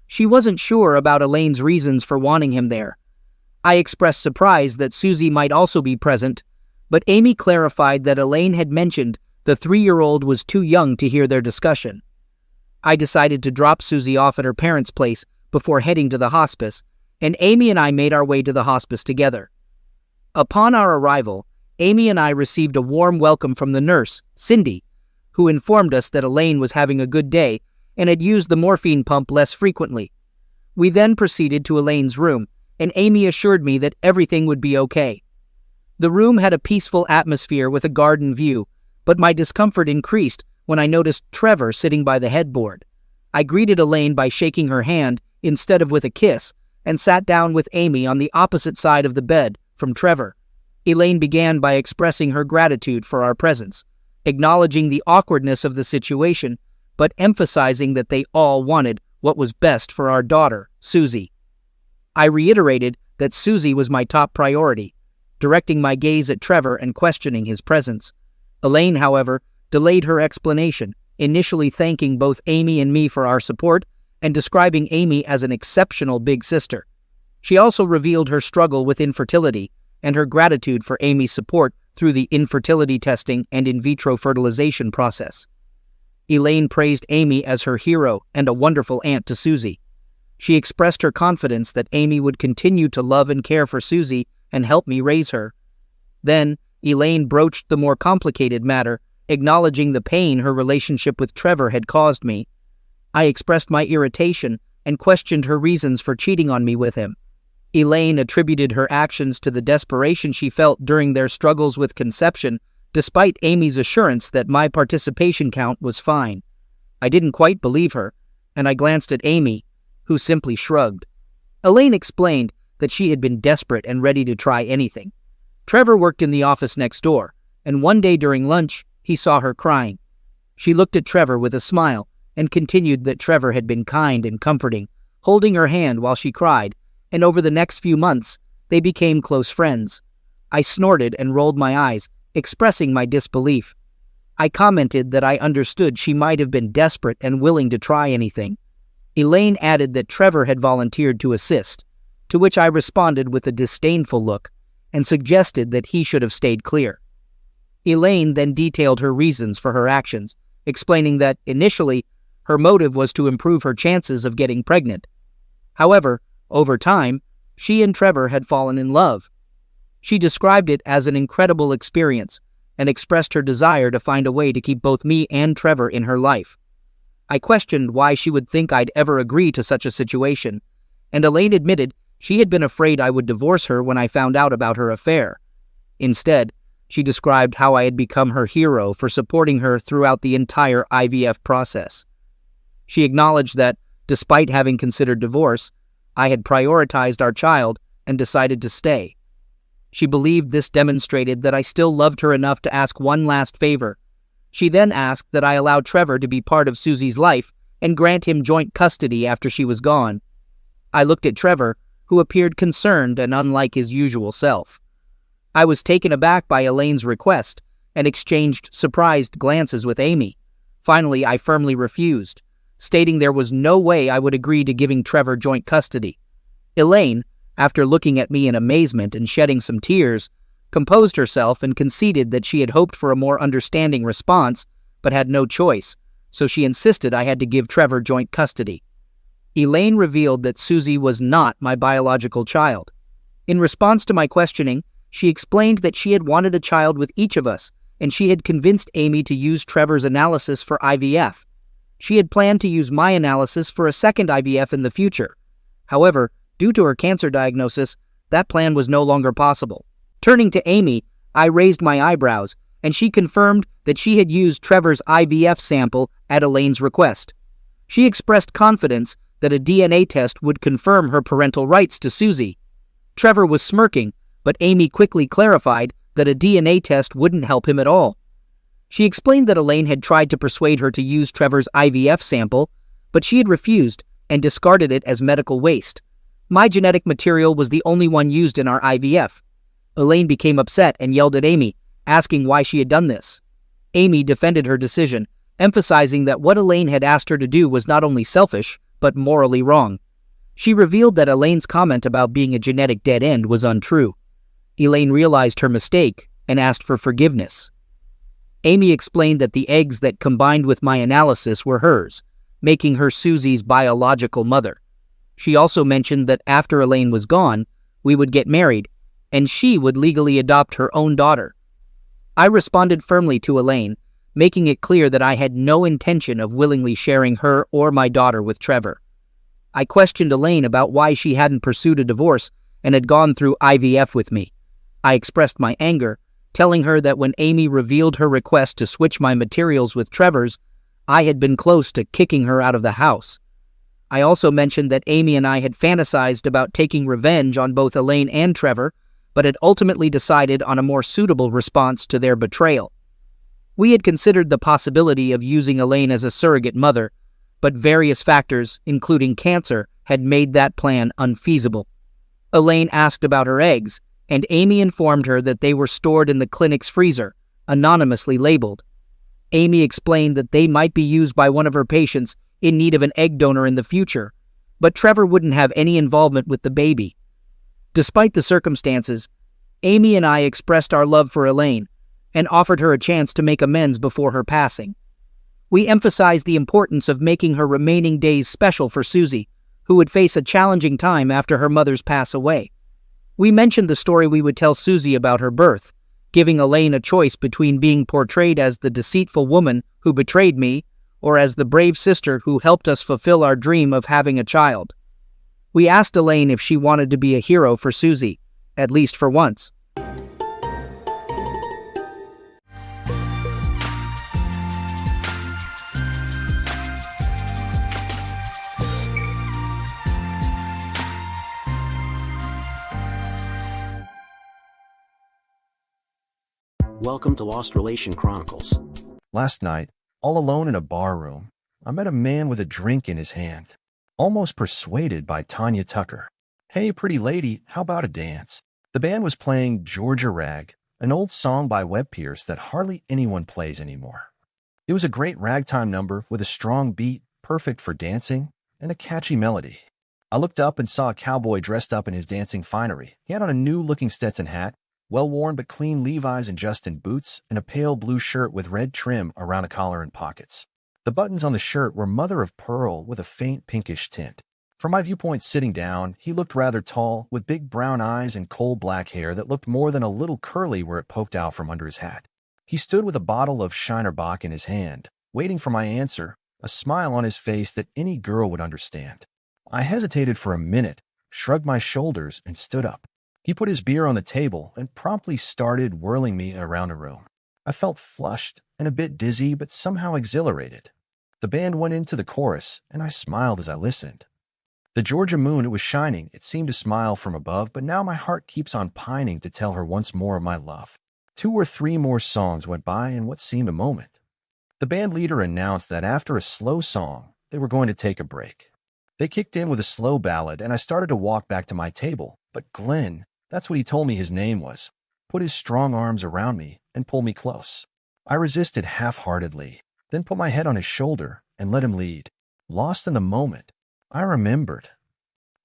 She wasn't sure about Elaine's reasons for wanting him there. I expressed surprise that Susie might also be present, but Amy clarified that Elaine had mentioned the 3-year-old was too young to hear their discussion. I decided to drop Susie off at her parents' place before heading to the hospice, and Amy and I made our way to the hospice together. Upon our arrival, Amy and I received a warm welcome from the nurse, Cindy, who informed us that Elaine was having a good day and had used the morphine pump less frequently. We then proceeded to Elaine's room, and Amy assured me that everything would be okay. The room had a peaceful atmosphere with a garden view, but my discomfort increased when I noticed Trevor sitting by the headboard. I greeted Elaine by shaking her hand instead of with a kiss, and sat down with Amy on the opposite side of the bed from Trevor. Elaine began by expressing her gratitude for our presence, acknowledging the awkwardness of the situation, but emphasizing that they all wanted what was best for our daughter, Susie. I reiterated that Susie was my top priority, directing my gaze at Trevor and questioning his presence. Elaine, however, delayed her explanation, initially thanking both Amy and me for our support and describing Amy as an exceptional big sister. She also revealed her struggle with infertility and her gratitude for Amy's support through the infertility testing and in vitro fertilization process. Elaine praised Amy as her hero and a wonderful aunt to Susie. She expressed her confidence that Amy would continue to love and care for Susie and help me raise her. Then, Elaine broached the more complicated matter, acknowledging the pain her relationship with Trevor had caused me. I expressed my irritation and questioned her reasons for cheating on me with him. Elaine attributed her actions to the desperation she felt during their struggles with conception, despite Amy's assurance that my participation count was fine. I didn't quite believe her, and I glanced at Amy, who simply shrugged. Elaine explained that she had been desperate and ready to try anything. Trevor worked in the office next door, and one day during lunch, he saw her crying. She looked at Trevor with a smile and continued that Trevor had been kind and comforting, holding her hand while she cried, and over the next few months, they became close friends. I snorted and rolled my eyes, expressing my disbelief. I commented that I understood she might have been desperate and willing to try anything. Elaine added that Trevor had volunteered to assist, to which I responded with a disdainful look and suggested that he should have stayed clear. Elaine then detailed her reasons for her actions, explaining that, initially, her motive was to improve her chances of getting pregnant. However, over time, she and Trevor had fallen in love. She described it as an incredible experience and expressed her desire to find a way to keep both me and Trevor in her life. I questioned why she would think I'd ever agree to such a situation, and Elaine admitted she had been afraid I would divorce her when I found out about her affair. Instead, she described how I had become her hero for supporting her throughout the entire IVF process. She acknowledged that, despite having considered divorce, I had prioritized our child and decided to stay. She believed this demonstrated that I still loved her enough to ask one last favor. She then asked that I allow Trevor to be part of Susie's life and grant him joint custody after she was gone. I looked at Trevor, who appeared concerned and unlike his usual self. I was taken aback by Elaine's request and exchanged surprised glances with Amy. Finally, I firmly refused, stating there was no way I would agree to giving Trevor joint custody. Elaine, after looking at me in amazement and shedding some tears, composed herself and conceded that she had hoped for a more understanding response, but had no choice, so she insisted I had to give Trevor joint custody. Elaine revealed that Susie was not my biological child. In response to my questioning, she explained that she had wanted a child with each of us, and she had convinced Amy to use Trevor's analysis for IVF. She had planned to use my analysis for a second IVF in the future. However, due to her cancer diagnosis, that plan was no longer possible. Turning to Amy, I raised my eyebrows, and she confirmed that she had used Trevor's IVF sample at Elaine's request. She expressed confidence that a DNA test would confirm her parental rights to Susie. Trevor was smirking, but Amy quickly clarified that a DNA test wouldn't help him at all. She explained that Elaine had tried to persuade her to use Trevor's IVF sample, but she had refused and discarded it as medical waste. My genetic material was the only one used in our IVF. Elaine became upset and yelled at Amy, asking why she had done this. Amy defended her decision, emphasizing that what Elaine had asked her to do was not only selfish, but morally wrong. She revealed that Elaine's comment about being a genetic dead end was untrue. Elaine realized her mistake and asked for forgiveness. Amy explained that the eggs that combined with my analysis were hers, making her Susie's biological mother. She also mentioned that after Elaine was gone, we would get married, and she would legally adopt her own daughter. I responded firmly to Elaine, making it clear that I had no intention of willingly sharing her or my daughter with Trevor. I questioned Elaine about why she hadn't pursued a divorce and had gone through IVF with me. I expressed my anger, telling her that when Amy revealed her request to switch my materials with Trevor's, I had been close to kicking her out of the house. I also mentioned that Amy and I had fantasized about taking revenge on both Elaine and Trevor, but had ultimately decided on a more suitable response to their betrayal. We had considered the possibility of using Elaine as a surrogate mother, but various factors, including cancer, had made that plan unfeasible. Elaine asked about her eggs, and Amy informed her that they were stored in the clinic's freezer, anonymously labeled. Amy explained that they might be used by one of her patients in need of an egg donor in the future, but Trevor wouldn't have any involvement with the baby. Despite the circumstances, Amy and I expressed our love for Elaine and offered her a chance to make amends before her passing. We emphasized the importance of making her remaining days special for Susie, who would face a challenging time after her mother's pass away. We mentioned the story we would tell Susie about her birth, giving Elaine a choice between being portrayed as the deceitful woman who betrayed me or as the brave sister who helped us fulfill our dream of having a child. We asked Elaine if she wanted to be a hero for Susie, at least for once. Welcome to Lost Relation Chronicles. Last night, all alone in a bar room, I met a man with a drink in his hand, almost persuaded by Tanya Tucker. "Hey, pretty lady, how about a dance?" The band was playing Georgia Rag, an old song by Webb Pierce that hardly anyone plays anymore. It was a great ragtime number with a strong beat, perfect for dancing, and a catchy melody. I looked up and saw a cowboy dressed up in his dancing finery. He had on a new-looking Stetson hat, well-worn but clean Levi's and Justin boots, and a pale blue shirt with red trim around a collar and pockets. The buttons on the shirt were mother of pearl with a faint pinkish tint. From my viewpoint sitting down, he looked rather tall, with big brown eyes and coal black hair that looked more than a little curly where it poked out from under his hat. He stood with a bottle of Shiner Bock in his hand, waiting for my answer, a smile on his face that any girl would understand. I hesitated for a minute, shrugged my shoulders, and stood up. He put his beer on the table and promptly started whirling me around the room. I felt flushed and a bit dizzy, but somehow exhilarated. The band went into the chorus, and I smiled as I listened. The Georgia moon, it was shining. It seemed to smile from above, but now my heart keeps on pining to tell her once more of my love. 2 or 3 more songs went by in what seemed a moment. The band leader announced that after a slow song, they were going to take a break. They kicked in with a slow ballad, and I started to walk back to my table, but Glenn, that's what he told me his name was, put his strong arms around me and pulled me close. I resisted half-heartedly, then put my head on his shoulder and let him lead. Lost in the moment, I remembered.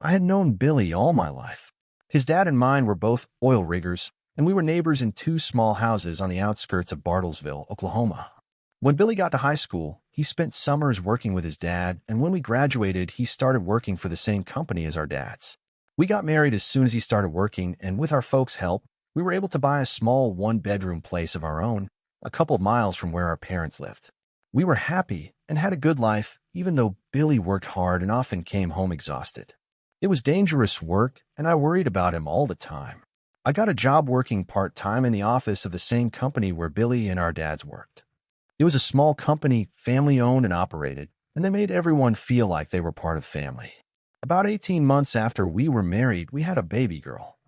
I had known Billy all my life. His dad and mine were both oil riggers, and we were neighbors in 2 small houses on the outskirts of Bartlesville, Oklahoma. When Billy got to high school, he spent summers working with his dad, and when we graduated, he started working for the same company as our dads. We got married as soon as he started working, and with our folks' help, we were able to buy a small 1-bedroom place of our own, a couple of miles from where our parents lived. We were happy and had a good life, even though Billy worked hard and often came home exhausted. It was dangerous work, and I worried about him all the time. I got a job working part-time in the office of the same company where Billy and our dads worked. It was a small company, family-owned and operated, and they made everyone feel like they were part of family. About 18 months after we were married, we had a baby girl.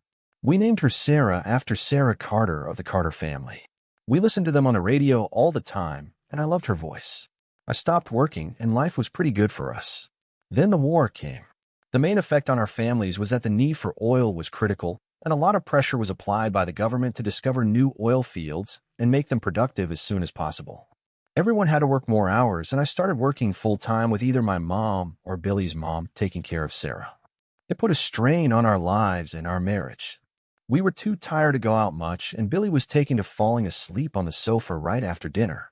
We named her Sarah after Sarah Carter of the Carter family. We listened to them on the radio all the time, and I loved her voice. I stopped working, and life was pretty good for us. Then the war came. The main effect on our families was that the need for oil was critical, and a lot of pressure was applied by the government to discover new oil fields and make them productive as soon as possible. Everyone had to work more hours, and I started working full-time with either my mom or Billy's mom taking care of Sarah. It put a strain on our lives and our marriage. We were too tired to go out much, and Billy was taken to falling asleep on the sofa right after dinner.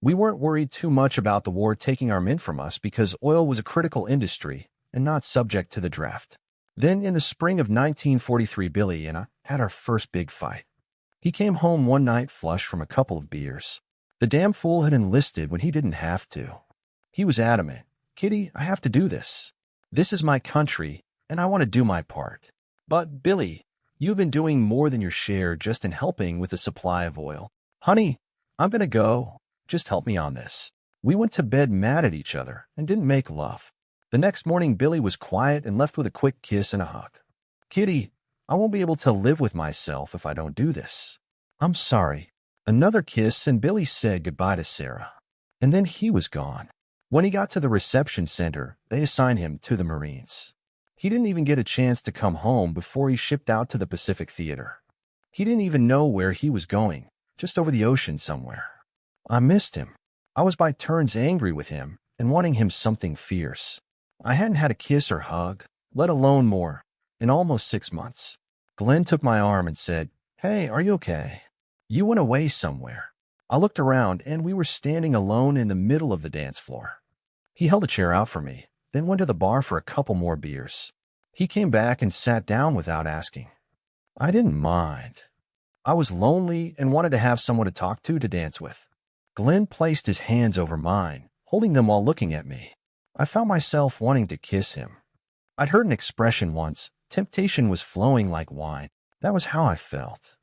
We weren't worried too much about the war taking our men from us because oil was a critical industry and not subject to the draft. Then, in the spring of 1943, Billy and I had our first big fight. He came home one night flushed from a couple of beers. The damn fool had enlisted when he didn't have to. He was adamant. "Kitty, I have to do this. This is my country, and I want to do my part." "But, Billy, you've been doing more than your share just in helping with the supply of oil." "Honey, I'm going to go. Just help me on this." We went to bed mad at each other and didn't make love. The next morning, Billy was quiet and left with a quick kiss and a hug. "Kitty, I won't be able to live with myself if I don't do this." "I'm sorry." Another kiss, and Billy said goodbye to Sarah. And then he was gone. When he got to the reception center, they assigned him to the Marines. He didn't even get a chance to come home before he shipped out to the Pacific Theater. He didn't even know where he was going, just over the ocean somewhere. I missed him. I was by turns angry with him and wanting him something fierce. I hadn't had a kiss or hug, let alone more, in almost 6 months. Glenn took my arm and said, "Hey, are you okay? You went away somewhere." I looked around, and we were standing alone in the middle of the dance floor. He held a chair out for me, then went to the bar for a couple more beers. He came back and sat down without asking. I didn't mind. I was lonely and wanted to have someone to talk to dance with. Glenn placed his hands over mine, holding them while looking at me. I found myself wanting to kiss him. I'd heard an expression once, temptation was flowing like wine. That was how I felt.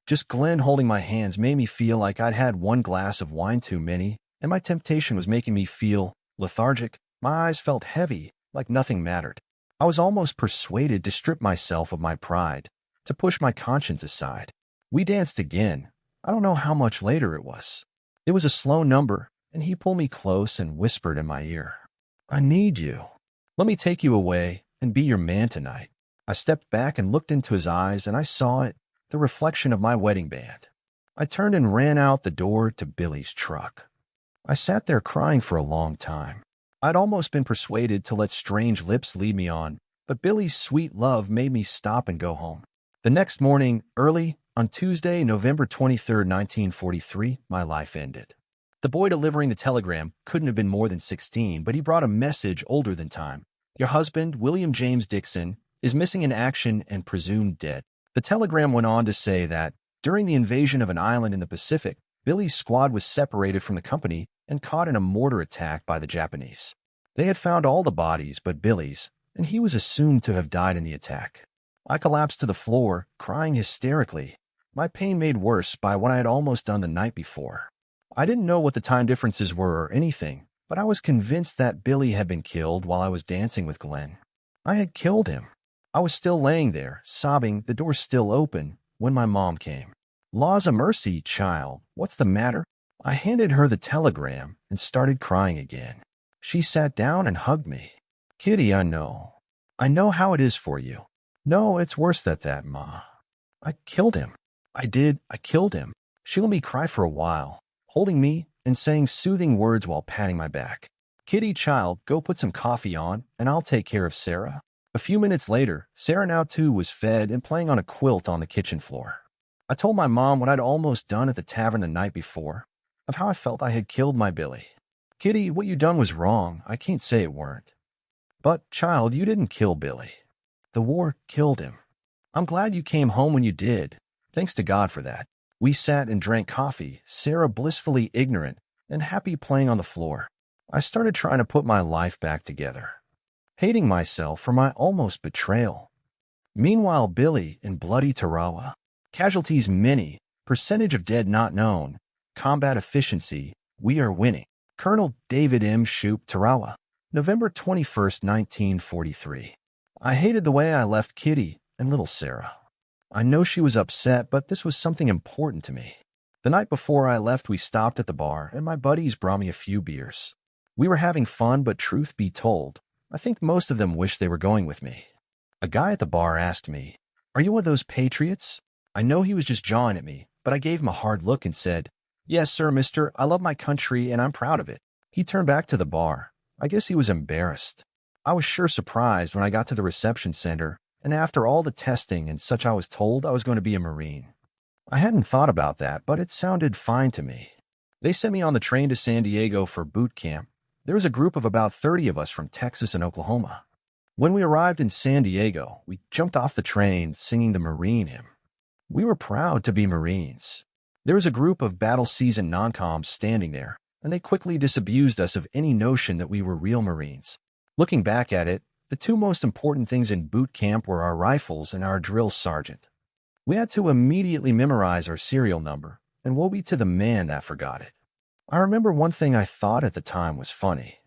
Just Glenn holding my hands made me feel like I'd had one glass of wine too many, and my temptation was making me feel lethargic. My eyes felt heavy, like nothing mattered. I was almost persuaded to strip myself of my pride, to push my conscience aside. We danced again. I don't know how much later it was. It was a slow number, and he pulled me close and whispered in my ear, "I need you. Let me take you away and be your man tonight." I stepped back and looked into his eyes, and I saw it, the reflection of my wedding band. I turned and ran out the door to Billy's truck. I sat there crying for a long time. I'd almost been persuaded to let strange lips lead me on, but Billy's sweet love made me stop and go home. The next morning, early, on Tuesday, November 23, 1943, my life ended. The boy delivering the telegram couldn't have been more than 16, but he brought a message older than time. "Your husband, William James Dixon, is missing in action and presumed dead." The telegram went on to say that, during the invasion of an island in the Pacific, Billy's squad was separated from the company and caught in a mortar attack by the Japanese. They had found all the bodies but Billy's, and he was assumed to have died in the attack. I collapsed to the floor, crying hysterically, my pain made worse by what I had almost done the night before. I didn't know what the time differences were or anything, but I was convinced that Billy had been killed while I was dancing with Glenn. I had killed him. I was still laying there, sobbing, the door still open, when my mom came. "Laws a mercy, child, what's the matter?" I handed her the telegram and started crying again. She sat down and hugged me. "Kitty, I know how it is for you." "No, it's worse than that, Ma. I killed him. I did, I killed him." She let me cry for a while, holding me and saying soothing words while patting my back. "Kitty, child, go put some coffee on, and I'll take care of Sarah." A few minutes later, Sarah now too was fed and playing on a quilt on the kitchen floor. I told my mom what I'd almost done at the tavern the night before, of how I felt I had killed my Billy. "Kitty, what you done was wrong. I can't say it weren't. But, child, you didn't kill Billy. The war killed him. I'm glad you came home when you did. Thanks to God for that." We sat and drank coffee, Sarah blissfully ignorant and happy playing on the floor. I started trying to put my life back together, hating myself for my almost betrayal. Meanwhile, Billy in bloody Tarawa. Casualties many, percentage of dead not known, combat efficiency, we are winning. Colonel David M. Shoup, Tarawa, November 21st, 1943. I hated the way I left Kitty and little Sarah. I know she was upset, but this was something important to me. The night before I left, we stopped at the bar, and my buddies brought me a few beers. We were having fun, but truth be told, I think most of them wished they were going with me. A guy at the bar asked me, "Are you one of those patriots?" I know he was just jawing at me, but I gave him a hard look and said, "Yes, sir, mister. I love my country, and I'm proud of it." He turned back to the bar. I guess he was embarrassed. I was sure surprised when I got to the reception center, and after all the testing and such I was told I was going to be a Marine. I hadn't thought about that, but it sounded fine to me. They sent me on the train to San Diego for boot camp. There was a group of about 30 of us from Texas and Oklahoma. When we arrived in San Diego, we jumped off the train singing the Marine hymn. We were proud to be Marines. There was a group of battle-seasoned non-coms standing there, and they quickly disabused us of any notion that we were real Marines. Looking back at it, the two most important things in boot camp were our rifles and our drill sergeant. We had to immediately memorize our serial number, and woe be to the man that forgot it. I remember one thing I thought at the time was funny.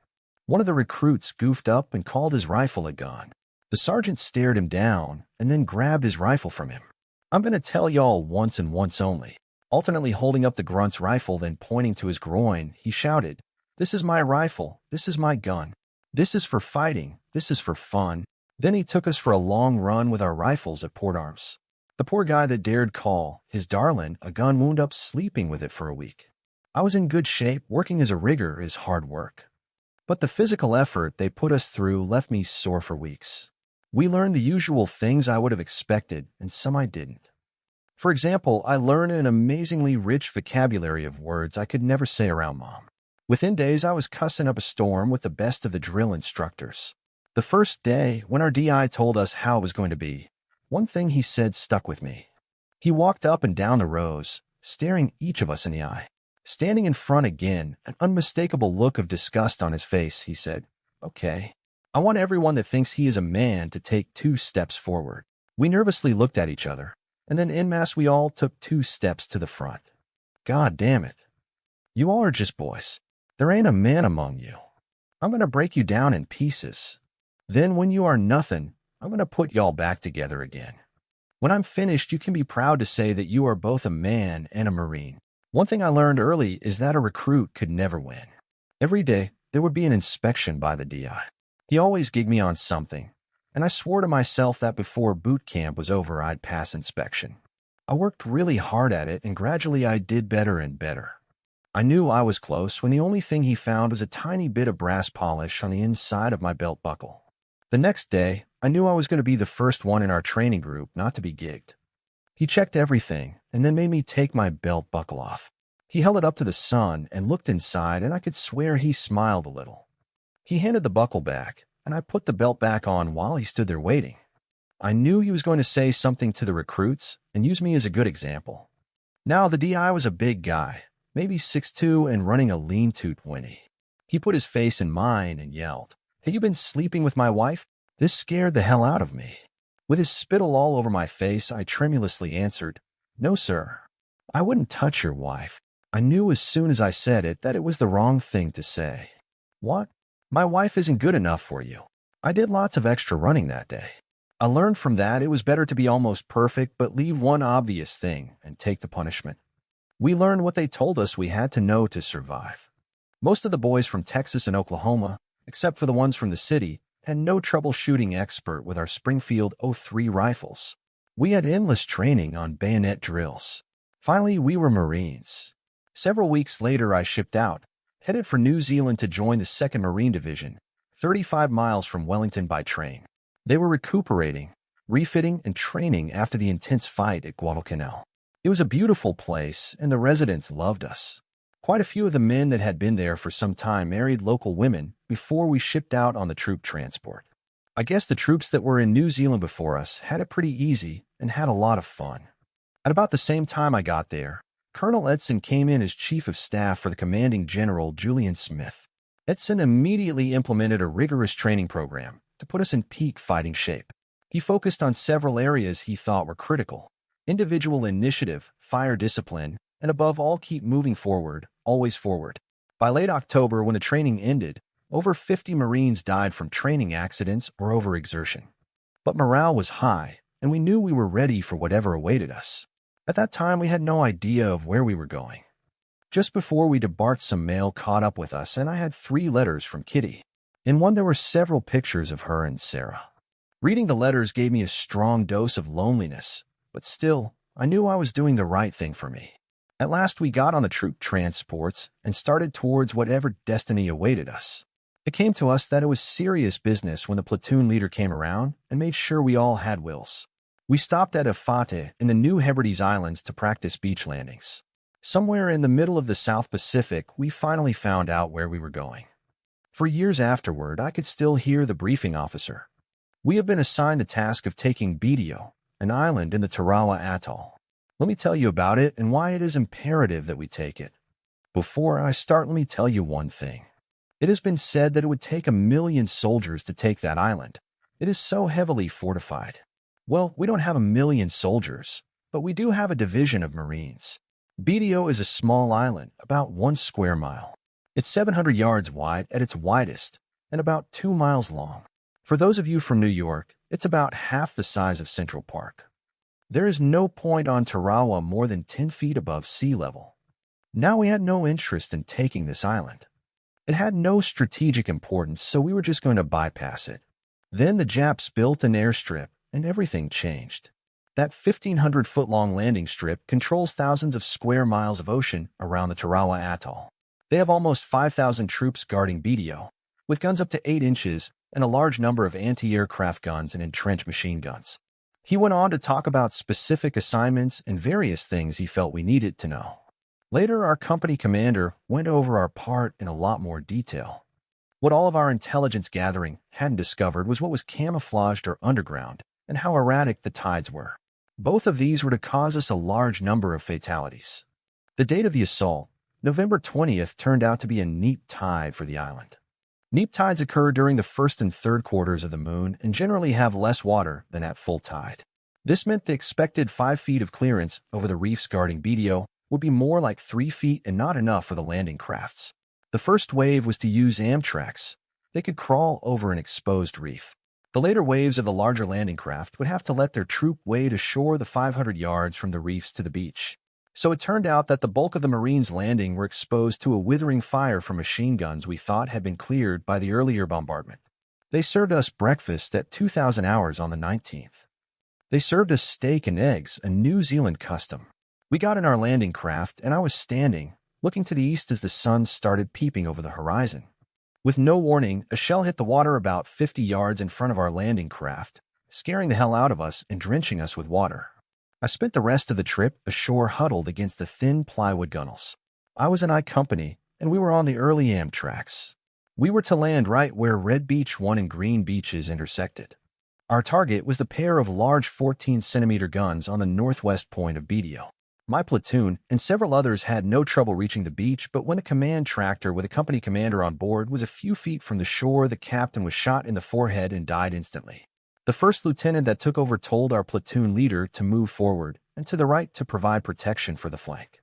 One of the recruits goofed up and called his rifle a gun. The sergeant stared him down and then grabbed his rifle from him. I'm going to tell y'all once and once only. Alternately holding up the grunt's rifle, then pointing to his groin, he shouted, "This is my rifle. This is my gun. This is for fighting. This is for fun." Then he took us for a long run with our rifles at port arms. The poor guy that dared call his darling a gun wound up sleeping with it for a week. I was in good shape. Working as a rigger is hard work. But the physical effort they put us through left me sore for weeks. We learned the usual things I would have expected, and some I didn't. For example, I learned an amazingly rich vocabulary of words I could never say around Mom. Within days, I was cussing up a storm with the best of the drill instructors. The first day, when our DI told us how it was going to be, one thing he said stuck with me. He walked up and down the rows, staring each of us in the eye. Standing in front again, an unmistakable look of disgust on his face, he said, "Okay, I want everyone that thinks he is a man to take 2 steps forward." We nervously looked at each other, and then en masse we all took 2 steps to the front. God damn it. You all are just boys. There ain't a man among you. I'm going to break you down in pieces. Then when you are nothing, I'm going to put y'all back together again. When I'm finished, you can be proud to say that you are both a man and a Marine. One thing I learned early is that a recruit could never win. Every day, there would be an inspection by the DI. He always gigged me on something, and I swore to myself that before boot camp was over, I'd pass inspection. I worked really hard at it, and gradually I did better and better. I knew I was close when the only thing he found was a tiny bit of brass polish on the inside of my belt buckle. The next day, I knew I was going to be the first one in our training group not to be gigged. He checked everything and then made me take my belt buckle off. He held it up to the sun and looked inside, and I could swear he smiled a little. He handed the buckle back, and I put the belt back on while he stood there waiting. I knew he was going to say something to the recruits and use me as a good example. Now, the DI was a big guy, maybe 6'2", and running a lean 220. He put his face in mine and yelled, "Have you been sleeping with my wife?" This scared the hell out of me. With his spittle all over my face, I tremulously answered, "No, sir. I wouldn't touch your wife." I knew as soon as I said it that it was the wrong thing to say. "What? My wife isn't good enough for you." I did lots of extra running that day. I learned from that it was better to be almost perfect but leave one obvious thing and take the punishment. We learned what they told us we had to know to survive. Most of the boys from Texas and Oklahoma, except for the ones from the city, had no trouble shooting expert with our Springfield '03 rifles. We had endless training on bayonet drills. Finally, we were Marines. Several weeks later, I shipped out, headed for New Zealand to join the 2nd Marine Division, 35 miles from Wellington by train. They were recuperating, refitting, and training after the intense fight at Guadalcanal. It was a beautiful place, and the residents loved us. Quite a few of the men that had been there for some time married local women before we shipped out on the troop transport. I guess the troops that were in New Zealand before us had it pretty easy and had a lot of fun. At about the same time I got there, Colonel Edson came in as Chief of Staff for the Commanding General Julian Smith. Edson immediately implemented a rigorous training program to put us in peak fighting shape. He focused on several areas he thought were critical: individual initiative, fire discipline, and above all, keep moving forward, always forward. By late October, when the training ended, over 50 Marines died from training accidents or overexertion. But morale was high, and we knew we were ready for whatever awaited us. At that time, we had no idea of where we were going. Just before we debarked, some mail caught up with us, and I had 3 letters from Kitty. In one, there were several pictures of her and Sarah. Reading the letters gave me a strong dose of loneliness, but still, I knew I was doing the right thing for me. At last, we got on the troop transports and started towards whatever destiny awaited us. It came to us that it was serious business when the platoon leader came around and made sure we all had wills. We stopped at Efate in the New Hebrides Islands to practice beach landings. Somewhere in the middle of the South Pacific, we finally found out where we were going. For years afterward, I could still hear the briefing officer. We have been assigned the task of taking Betrayal, an island in the Tarawa Atoll. Let me tell you about it and why it is imperative that we take it. Before I start, let me tell you one thing. It has been said that it would take 1 million soldiers to take that island. It is so heavily fortified. Well, we don't have 1 million soldiers, but we do have a division of Marines. Betrayal is a small island, about 1 square mile. It's 700 yards wide at its widest and about 2 miles long. For those of you from New York, it's about half the size of Central Park. There is no point on Tarawa more than 10 feet above sea level. Now, we had no interest in taking this island. It had no strategic importance, so we were just going to bypass it. Then the Japs built an airstrip, and everything changed. That 1,500-foot-long landing strip controls thousands of square miles of ocean around the Tarawa Atoll. They have almost 5,000 troops guarding Betrayal, with guns up to 8 inches and a large number of anti-aircraft guns and entrenched machine guns. He went on to talk about specific assignments and various things he felt we needed to know. Later, our company commander went over our part in a lot more detail. What all of our intelligence gathering hadn't discovered was what was camouflaged or underground, and how erratic the tides were. Both of these were to cause us a large number of fatalities. The date of the assault, November 20th, turned out to be a neap tide for the island. Neap tides occur during the first and third quarters of the moon and generally have less water than at full tide. This meant the expected 5 feet of clearance over the reefs guarding Betrayal would be more like 3 feet and not enough for the landing crafts. The first wave was to use Amtraks. They could crawl over an exposed reef. The later waves of the larger landing craft would have to let their troop wade ashore the 500 yards from the reefs to the beach. So it turned out that the bulk of the Marines landing were exposed to a withering fire from machine guns we thought had been cleared by the earlier bombardment. They served us breakfast at 2,000 hours on the 19th. They served us steak and eggs, a New Zealand custom. We got in our landing craft, and I was standing, looking to the east as the sun started peeping over the horizon. With no warning, a shell hit the water about 50 yards in front of our landing craft, scaring the hell out of us and drenching us with water. I spent the rest of the trip ashore huddled against the thin plywood gunnels. I was in I Company, and we were on the early Amtraks. We were to land right where Red Beach 1 and Green Beaches intersected. Our target was the pair of large 14-centimeter guns on the northwest point of Betrayal. My platoon and several others had no trouble reaching the beach, but when the command tractor with a company commander on board was a few feet from the shore, the captain was shot in the forehead and died instantly. The first lieutenant that took over told our platoon leader to move forward and to the right to provide protection for the flank.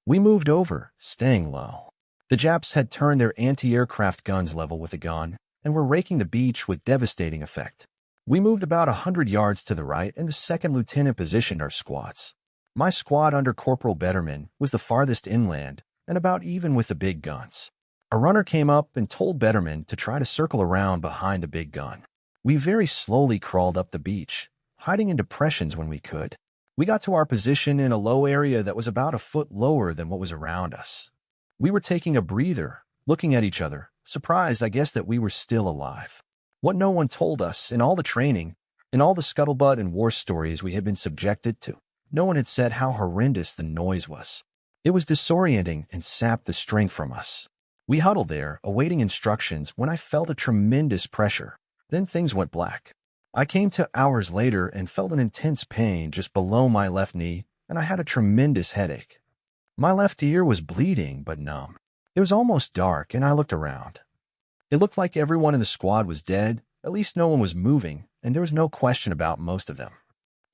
We moved over, staying low. The Japs had turned their anti-aircraft guns level with the gun and were raking the beach with devastating effect. We moved about 100 yards to the right, and the second lieutenant positioned our squads. My squad under Corporal Betterman was the farthest inland and about even with the big guns. A runner came up and told Betterman to try to circle around behind the big gun. We very slowly crawled up the beach, hiding in depressions when we could. We got to our position in a low area that was about a foot lower than what was around us. We were taking a breather, looking at each other, surprised, I guess, that we were still alive. What no one told us in all the training, in all the scuttlebutt and war stories we had been subjected to, no one had said how horrendous the noise was. It was disorienting and sapped the strength from us. We huddled there, awaiting instructions, when I felt a tremendous pressure. Then things went black. I came to hours later and felt an intense pain just below my left knee, and I had a tremendous headache. My left ear was bleeding but numb. It was almost dark, and I looked around. It looked like everyone in the squad was dead. At least no one was moving, and there was no question about most of them.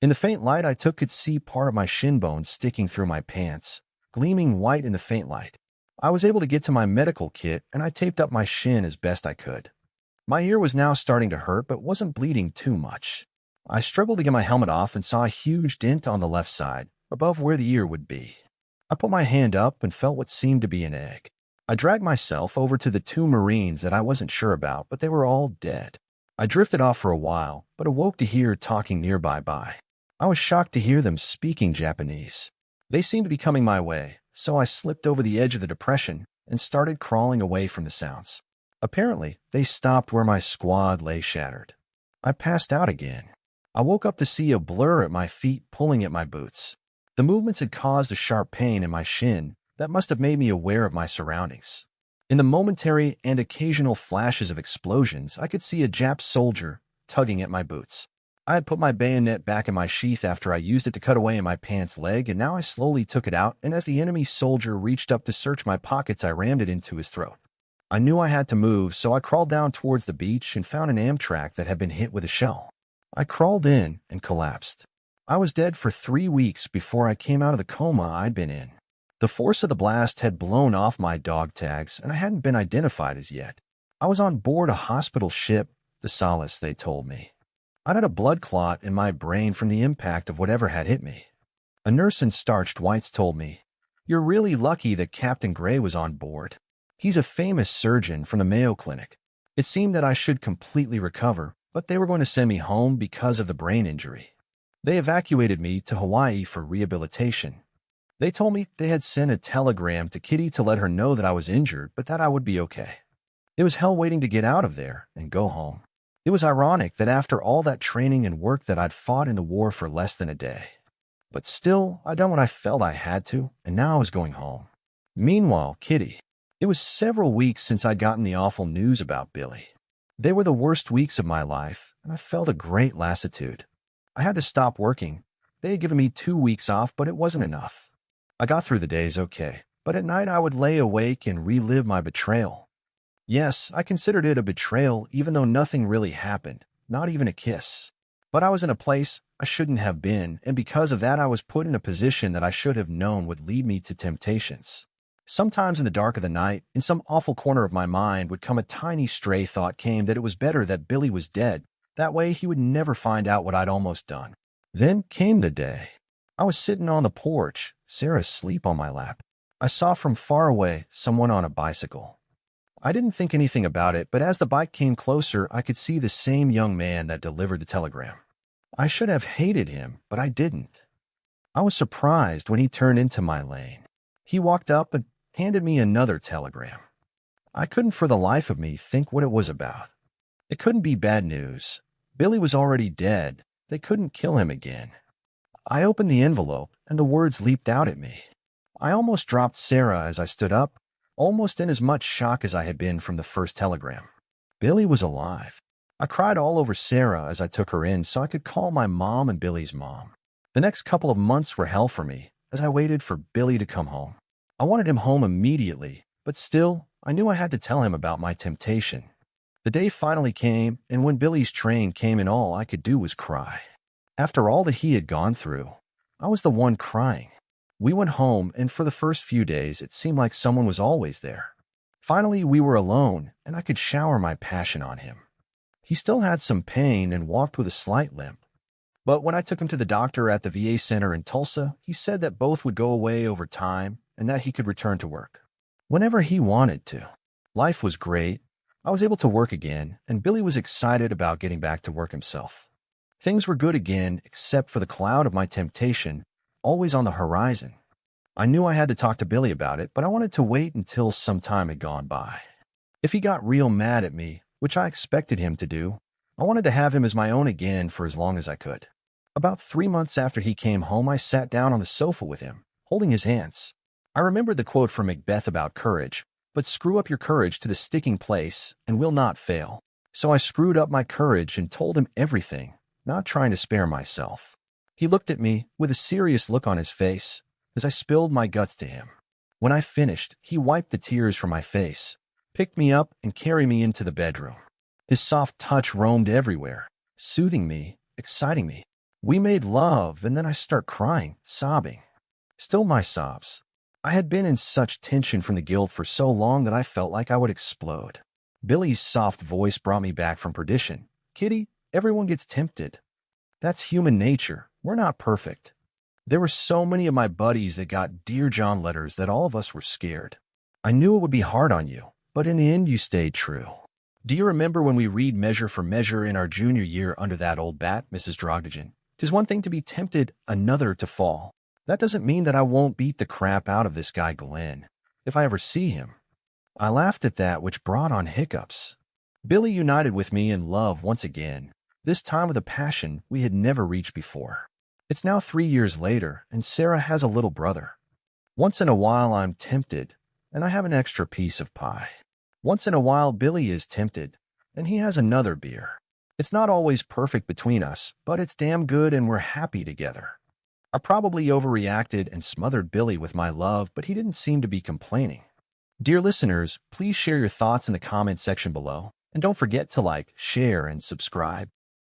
In the faint light, I could see part of my shin bone sticking through my pants, gleaming white in the faint light. I was able to get to my medical kit and I taped up my shin as best I could. My ear was now starting to hurt but wasn't bleeding too much. I struggled to get my helmet off and saw a huge dent on the left side, above where the ear would be. I put my hand up and felt what seemed to be an egg. I dragged myself over to the 2 Marines that I wasn't sure about, but they were all dead. I drifted off for a while, but awoke to hear talking nearby. I was shocked to hear them speaking Japanese. They seemed to be coming my way, so I slipped over the edge of the depression and started crawling away from the sounds. Apparently, they stopped where my squad lay shattered. I passed out again. I woke up to see a blur at my feet pulling at my boots. The movements had caused a sharp pain in my shin that must have made me aware of my surroundings. In the momentary and occasional flashes of explosions, I could see a Jap soldier tugging at my boots. I had put my bayonet back in my sheath after I used it to cut away in my pants leg, and now I slowly took it out, and as the enemy soldier reached up to search my pockets, I rammed it into his throat. I knew I had to move, so I crawled down towards the beach and found an Amtrak that had been hit with a shell. I crawled in and collapsed. I was dead for 3 weeks before I came out of the coma I'd been in. The force of the blast had blown off my dog tags, and I hadn't been identified as yet. I was on board a hospital ship, the Solace, they told me. I'd had a blood clot in my brain from the impact of whatever had hit me. A nurse in starched whites told me, "You're really lucky that Captain Gray was on board. He's a famous surgeon from the Mayo Clinic." It seemed that I should completely recover, but they were going to send me home because of the brain injury. They evacuated me to Hawaii for rehabilitation. They told me they had sent a telegram to Kitty to let her know that I was injured, but that I would be okay. It was hell waiting to get out of there and go home. It was ironic that after all that training and work that I'd fought in the war for less than a day. But still, I'd done what I felt I had to, and now I was going home. Meanwhile, Kitty. It was several weeks since I'd gotten the awful news about Billy. They were the worst weeks of my life, and I felt a great lassitude. I had to stop working. They had given me 2 weeks off, but it wasn't enough. I got through the days okay, but at night I would lay awake and relive my betrayal. Yes, I considered it a betrayal even though nothing really happened, not even a kiss. But I was in a place I shouldn't have been, and because of that I was put in a position that I should have known would lead me to temptations. Sometimes in the dark of the night, in some awful corner of my mind would come a tiny stray thought came that it was better that Billy was dead. That way he would never find out what I'd almost done. Then came the day. I was sitting on the porch, Sarah asleep on my lap. I saw from far away someone on a bicycle. I didn't think anything about it, but as the bike came closer, I could see the same young man that delivered the telegram. I should have hated him, but I didn't. I was surprised when he turned into my lane. He walked up and handed me another telegram. I couldn't for the life of me think what it was about. It couldn't be bad news. Billy was already dead. They couldn't kill him again. I opened the envelope, and the words leaped out at me. I almost dropped Sarah as I stood up, almost in as much shock as I had been from the first telegram. Billy was alive. I cried all over Sarah as I took her in so I could call my mom and Billy's mom. The next couple of months were hell for me as I waited for Billy to come home. I wanted him home immediately, but still, I knew I had to tell him about my temptation. The day finally came, and when Billy's train came in, all I could do was cry. After all that he had gone through, I was the one crying. We went home, and for the first few days, it seemed like someone was always there. Finally, we were alone, and I could shower my passion on him. He still had some pain and walked with a slight limp. But when I took him to the doctor at the VA center in Tulsa, he said that both would go away over time and that he could return to work whenever he wanted to. Life was great. I was able to work again, and Billy was excited about getting back to work himself. Things were good again, except for the cloud of my temptation, always on the horizon. I knew I had to talk to Billy about it, but I wanted to wait until some time had gone by. If he got real mad at me, which I expected him to do, I wanted to have him as my own again for as long as I could. About 3 months after he came home, I sat down on the sofa with him, holding his hands. I remembered the quote from Macbeth about courage, but screw up your courage to the sticking place and will not fail. So I screwed up my courage and told him everything, not trying to spare myself. He looked at me with a serious look on his face as I spilled my guts to him. When I finished, he wiped the tears from my face, picked me up, and carried me into the bedroom. His soft touch roamed everywhere, soothing me, exciting me. We made love, and then I start crying, sobbing. Still my sobs. I had been in such tension from the guilt for so long that I felt like I would explode. Billy's soft voice brought me back from perdition. Kitty, everyone gets tempted. That's human nature. We're not perfect. There were so many of my buddies that got Dear John letters that all of us were scared. I knew it would be hard on you, but in the end you stayed true. Do you remember when we read Measure for Measure in our junior year under that old bat, Mrs. Drogdigan? 'Tis one thing to be tempted, another to fall. That doesn't mean that I won't beat the crap out of this guy Glenn, if I ever see him. I laughed at that, which brought on hiccups. Billy united with me in love once again, this time with a passion we had never reached before. It's now 3 years later, and Sarah has a little brother. Once in a while I'm tempted, and I have an extra piece of pie. Once in a while Billy is tempted, and he has another beer. It's not always perfect between us, but it's damn good and we're happy together. I probably overreacted and smothered Billy with my love, but he didn't seem to be complaining. Dear listeners, please share your thoughts in the comment section below, and don't forget to like, share, and subscribe.